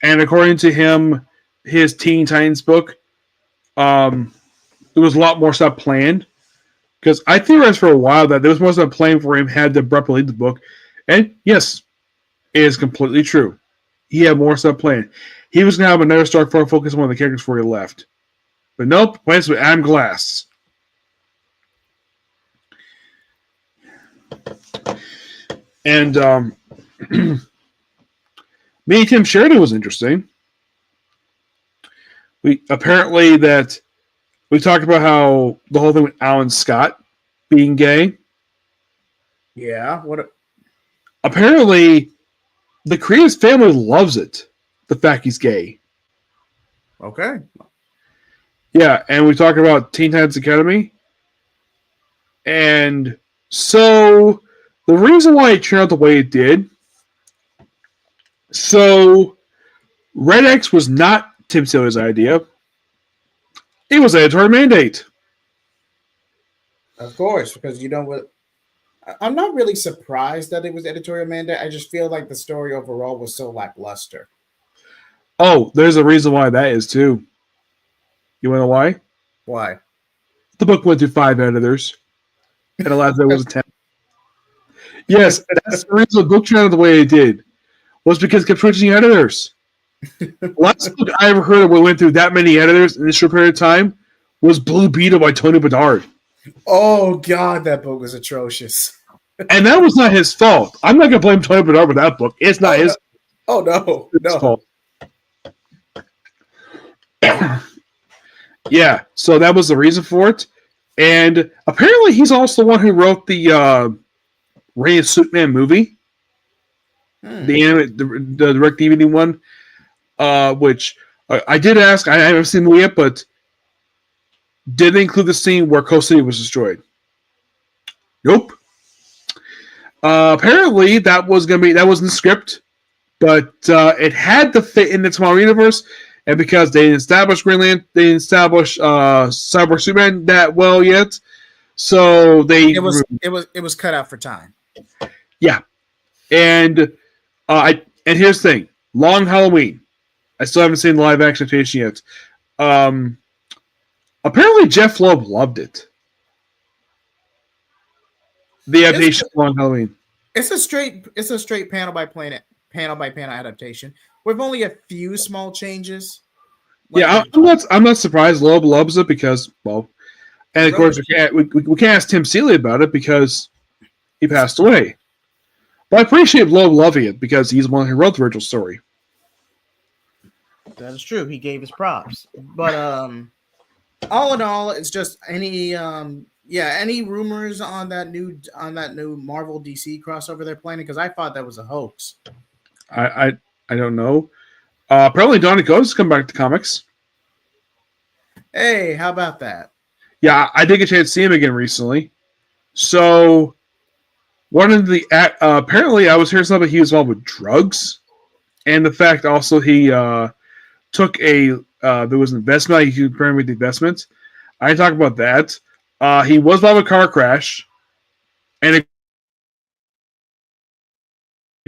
And according to him, his Teen Titans book, there was a lot more stuff planned. Because I theorized for a while that there was more stuff planned for him had to abruptly leave the book. And yes, it is completely true. He had more stuff planned. He was going to have another story for focus on one of the characters before he left. But nope, plans with Adam Glass. And me and Tim Sheridan was interesting. We apparently that we talked about how the whole thing with Alan Scott being gay. Yeah. Apparently, the creator's family loves it. The fact he's gay. Okay. Yeah, and we talk about Teen Titans Academy. And so the reason why it turned out the way it did. So Red X was not Tim Sale's idea. It was editorial mandate. Of course, because you know what? I'm not really surprised that it was editorial mandate. I just feel like the story overall was so lackluster. Oh, there's a reason why that is too. You want to know why? Why? The book went through 5 editors, and the last one was a 10. Yes, that's the reason the book turned out the way it did. Was because it kept switching editors. The last book I ever heard of what went through that many editors in this short period of time was Blue Beetle by Tony Bedard. Oh God, that book was atrocious. And that was not his fault. I'm not going to blame Tony Bedard for that book. It's not his fault. Yeah, so that was the reason for it. And apparently he's also the one who wrote the Ray of Superman movie. The direct DVD one. Which I did ask, I haven't seen the movie yet, but did they include the scene where Coast City was destroyed? Nope. Apparently that was in the script, but it had to fit in the tomorrow universe, and because they didn't establish Greenland, they didn't establish Cyborg Superman that well yet, so it was cut out for time. Yeah, and here's the thing: Long Halloween. I still haven't seen the live action adaptation yet. Apparently, Jeff Loeb loved it. The adaptation of Long Halloween. It's a straight panel by panel adaptation with only a few small changes. Yeah, I'm not surprised Loeb loves it because, well, and of course we can't ask Tim Seeley about it because he passed away. But I appreciate Loeb loving it because he's the one who wrote the original story. That is true. He gave his props. But all in all, it's just any rumors on that new Marvel DC crossover they're planning, because I thought that was a hoax. I don't know. Apparently Don Dakota's come back to comics. Hey, how about that? Yeah, I did get a chance to see him again recently. So one of the apparently I was hearing something he was involved with drugs, and the fact also he took there was an investment. He could compare with the investment. I didn't talk about that. He was involved with a car crash, and it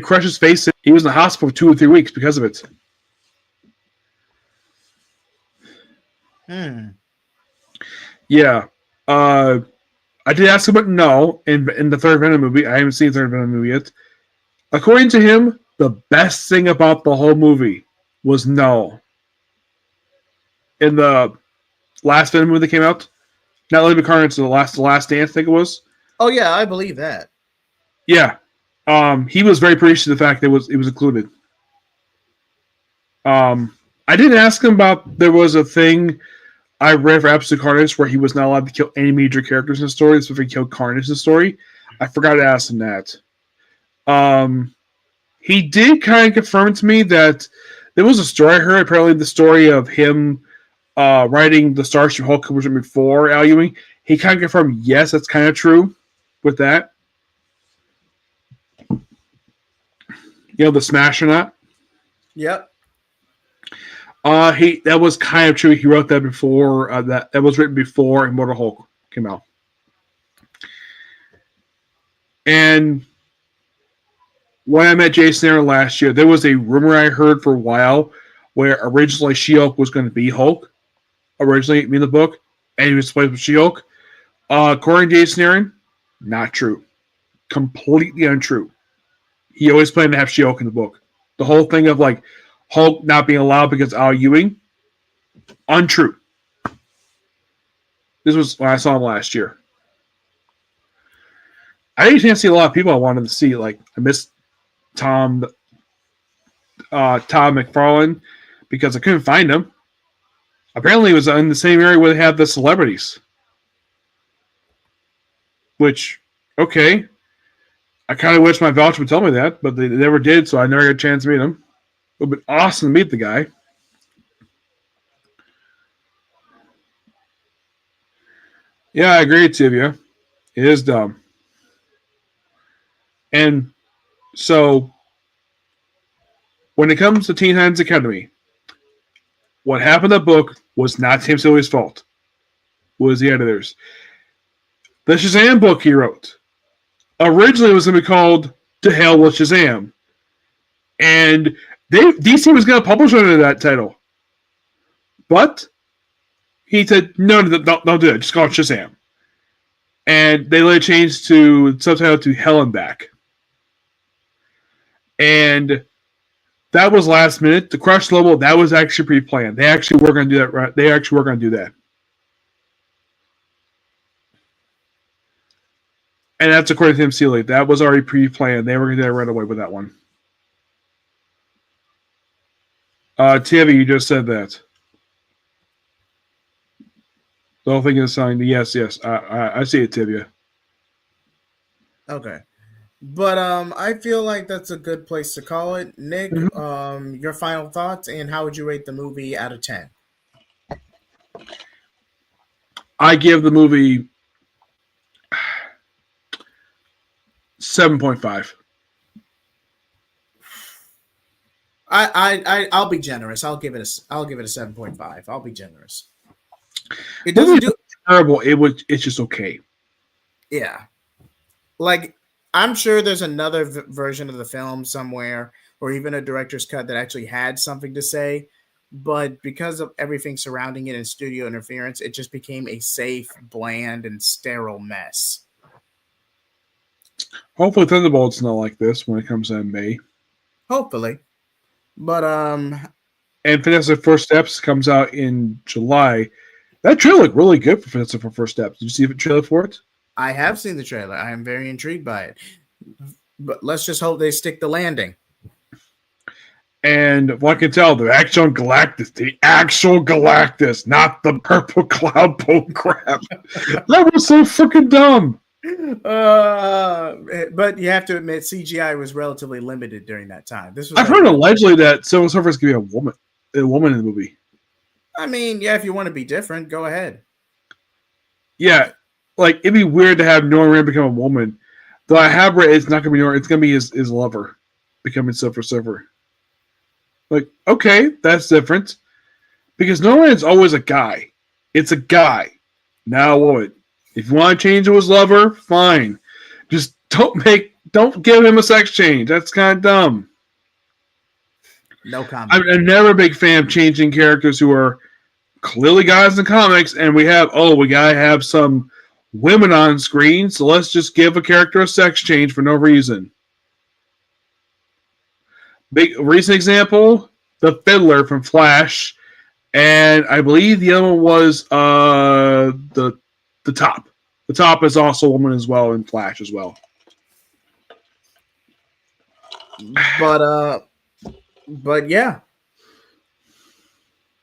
crushed his face. He was in the hospital for 2 or 3 weeks because of it. Yeah. I did ask him about No in the third Venom movie. I haven't seen the third Venom movie yet. According to him, the best thing about the whole movie was No. In the last Venom movie that came out, not Living Carnage, the last dance, I think it was. Oh yeah, I believe that. Yeah, he was very appreciative of the fact that it was included. I didn't ask him about. There was a thing I read for Absolute Carnage where he was not allowed to kill any major characters in the story, so if he killed Carnage in the story. I forgot to ask him that. He did kind of confirm to me that there was a story I heard. Apparently, the story of him writing the Starship Hulk version before Al Ewing. He kind of confirmed, yes, that's kind of true with that. You know, the Smash or not? Yep. That was kind of true. He wrote that before that was written before Immortal Hulk came out. And when I met Jason Aaron last year, there was a rumor I heard for a while where originally She-Hulk was going to be Hulk, originally in the book, and he was supposed to be She-Hulk. According to Jason Aaron, not true. Completely untrue. He always planned to have She-Hulk in the book. The whole thing of like Hulk not being allowed because Al Ewing, untrue. This was when I saw him last year. I didn't see a lot of people I wanted to see. Like I missed Todd McFarlane because I couldn't find him. Apparently, it was in the same area where they have the celebrities. Which, okay. I kind of wish my voucher would tell me that, but they never did, so I never got a chance to meet him. It would have been awesome to meet the guy. Yeah, I agree, Tivia. It is dumb. And so, when it comes to Teen Titans Academy, what happened in the book was not Tim Sillery's fault. It was the editors. The Shazam book he wrote originally was going to be called To Hell with Shazam. And DC was going to publish under that title. But he said, no, don't do it. Just call it Shazam. And they let it change to subtitle to Hell and Back. And that was last minute. The Crush level, that was actually pre-planned. They actually were going to do that. Right? They actually were going to do that. And that's according to Tim Seeley. That was already pre-planned. They were going to do that right away with that one. Tivy, you just said that. The whole thing is signed. Yes. I see it, Tivia. Okay. But I feel like that's a good place to call it. Nick, your final thoughts and how would you rate the movie out of 10? I give the movie 7.5. I'll be generous. I'll give it a 7.5. I'll be generous. It doesn't do terrible. It's just okay. Yeah. Like I'm sure there's another version of the film somewhere or even a director's cut that actually had something to say, but because of everything surrounding it and studio interference, it just became a safe, bland, and sterile mess. Hopefully Thunderbolt's not like this when it comes out in May. Hopefully. But and Fantastic First Steps comes out in July. That trailer looked really good for Fantastic First Steps. Did you see the trailer for it? I have seen the trailer. I am very intrigued by it. But let's just hope they stick the landing. And what I can tell, the actual Galactus, not the purple cloud bull crap. That was so freaking dumb. But you have to admit, CGI was relatively limited during that time. I've heard allegedly that Silver Surfer's going to be a woman in the movie. I mean, yeah, if you want to be different, go ahead. Yeah, like it'd be weird to have Norman Reedus become a woman. Though I have read it's not going to be Norman; it's going to be his lover becoming Silver Surfer. Like, okay, that's different because Norman is always a guy. It's a guy, not a woman. If you want to change to his lover, fine. Just don't give him a sex change. That's kind of dumb. No comment. I'm never a big fan of changing characters who are clearly guys in comics, and we gotta have some women on screen, so let's just give a character a sex change for no reason. Big recent example, the Fiddler from Flash, and I believe the other one was the Top. The Top is also a woman as well in Flash as well. But yeah.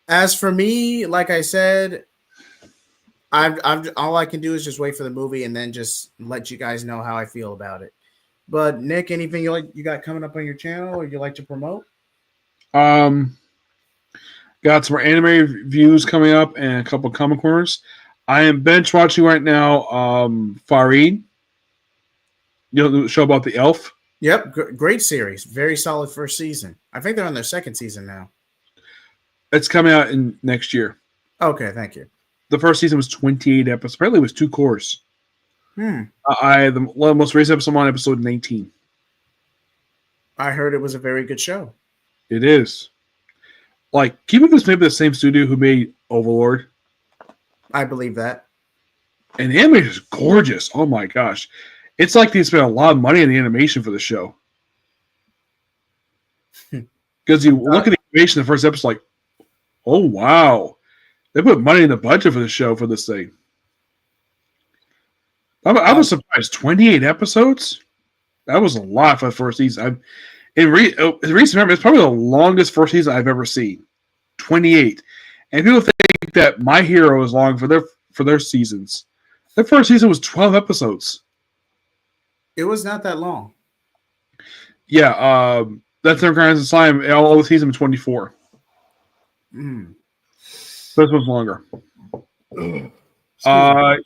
As for me, like I said, I'm all I can do is just wait for the movie and then just let you guys know how I feel about it. But Nick, anything you got coming up on your channel or you like to promote? Got some more anime reviews coming up and a couple of comic corners. I am bench watching right now. Farid, the show about the elf. Yep, great series. Very solid first season. I think they're on their second season now. It's coming out in next year. Okay, thank you. The first season was 28 episodes. Apparently, it was 2 cours. The most recent episode, I'm on episode 19. I heard it was a very good show. It is. Like, keep it this maybe the same studio who made Overlord. I believe that. And the animation is gorgeous. Oh my gosh. It's like they spent a lot of money on the animation for the show. Because you look at the animation in the first episode, like, oh wow. They put money in the budget for the show for this thing. I was surprised. 28 episodes? That was a lot for the first season. In recent memory, it's probably the longest first season I've ever seen. 28. And people think that My Hero is long for their seasons. Their first season was 12 episodes. It was not that long. Yeah, that's Never Crimes and Slime. All the season was 24. This one's longer.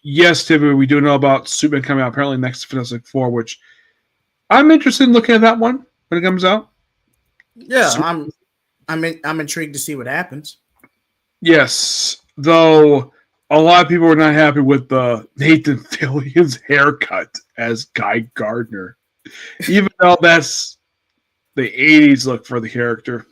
Yes, Tibu, we do know about Superman coming out apparently next Fantastic Four, which I'm interested in looking at that one when it comes out. Yeah, I'm intrigued to see what happens. Yes, though a lot of people were not happy with the Nathan Fillion's haircut as Guy Gardner, even though that's the 80s look for the character.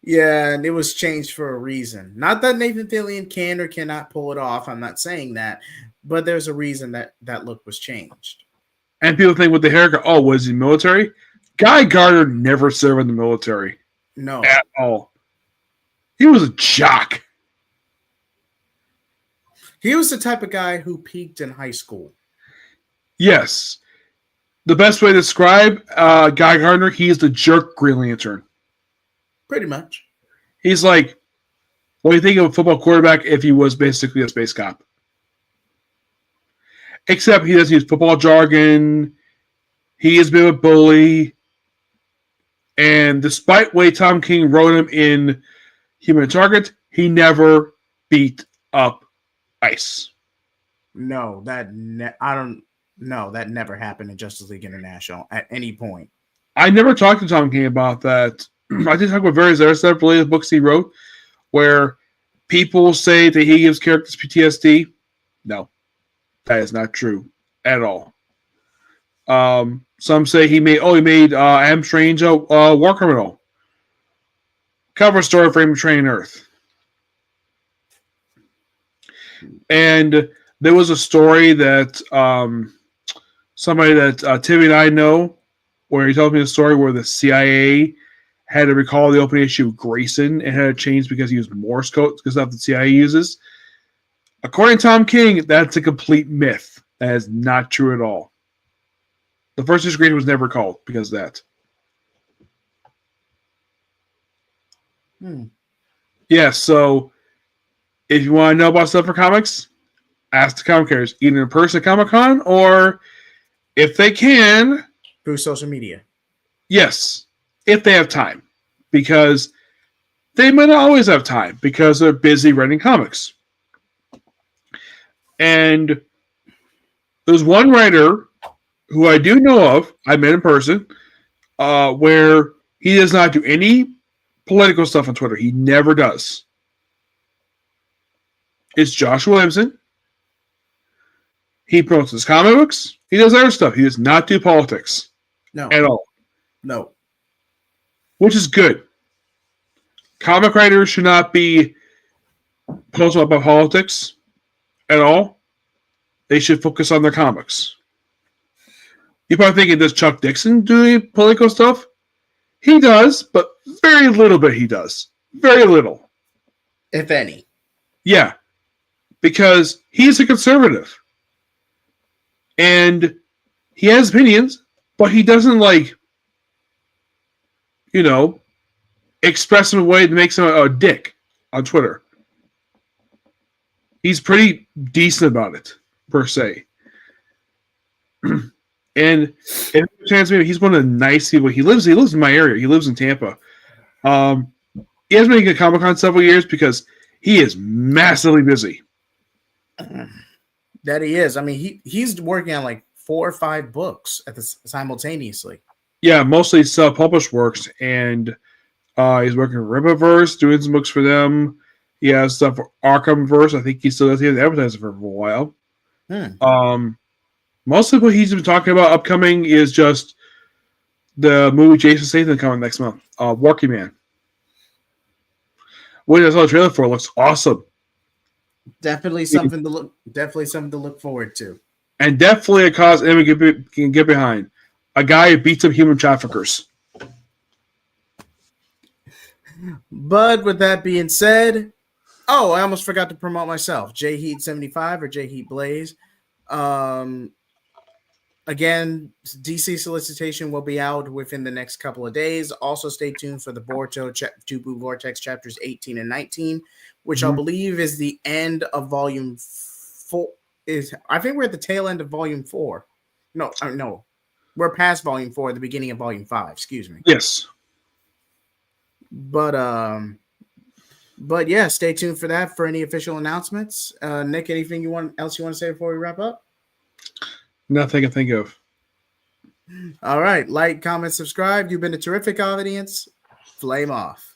Yeah, and it was changed for a reason. Not that Nathan Fillion can or cannot pull it off. I'm not saying that, but there's a reason that look was changed. And people think with the haircut, oh, was he military? Guy Gardner never served in the military. No. At all. He was a jock. He was the type of guy who peaked in high school. Yes. The best way to describe Guy Gardner, he is the jerk Green Lantern. Pretty much. He's like, what do you think of a football quarterback if he was basically a space cop? Except he doesn't use football jargon. He is a bit of a bully. And despite the way Tom King wrote him in Human Target, he never beat up ICE. No, that never happened in Justice League International at any point. I never talked to Tom King about that. I did talk about various other stuff related to books he wrote where people say that he gives characters PTSD. No, that is not true at all. Some say he made Adam Strange a war criminal. Cover story for him Train Earth. And there was a story that somebody that Timmy and I know, where he told me a story where the CIA had to recall the opening issue of Grayson and had to change because he used Morse code because that's what the CIA uses. According to Tom King, that's a complete myth. That is not true at all. The first issue of Grayson was never called because of that. Yeah, so if you want to know about stuff for comics, ask the comic creators, either in person at Comic-Con or if they can, through social media. Yes, if they have time. Because they might not always have time because they're busy writing comics. And there's one writer who I do know of, I met in person, where he does not do any political stuff on Twitter. He never does. It's Josh Williamson. He promotes his comic books. He does other stuff. He does not do politics. No. At all. No. Which is good. Comic writers should not be posting about politics at all. They should focus on their comics. You're probably thinking, does Chuck Dixon do any political stuff? He does, but very little bit he does. Very little. If any. Yeah. Because he's a conservative. And he has opinions, but he doesn't express them in a way that makes him a dick on Twitter. He's pretty decent about it, per se. And if a chance, maybe he's one of the nice people. He lives in my area. He lives in Tampa. He hasn't been making a Comic-Con several years because he is massively busy. That he is. I mean, he's working on like 4 or 5 books simultaneously. Yeah, mostly self-published works, and He's working with Riververse, doing some books for them. He has stuff for Arkhamverse. I think he still does. He has advertising for a while. Most of what he's been talking about upcoming is just the movie Jason Statham coming next month, Walking Man. What I saw the trailer for looks awesome. Definitely something to look forward to. And definitely a cause anyone can get behind. A guy who beats up human traffickers. But with that being said, I almost forgot to promote myself. J Heat 75 or J Heat Blaze. Again, DC solicitation will be out within the next couple of days. Also, stay tuned for the Boruto Jubu Vortex chapters 18 and 19, which I believe is the end of volume 4. I think we're at the tail end of volume 4. No, we're past volume 4, the beginning of volume 5. Excuse me. Yes. But yeah, stay tuned for that for any official announcements. Nick, anything else you want to say before we wrap up? Nothing I can think of. All right. Like, comment, subscribe. You've been a terrific audience. Flame off.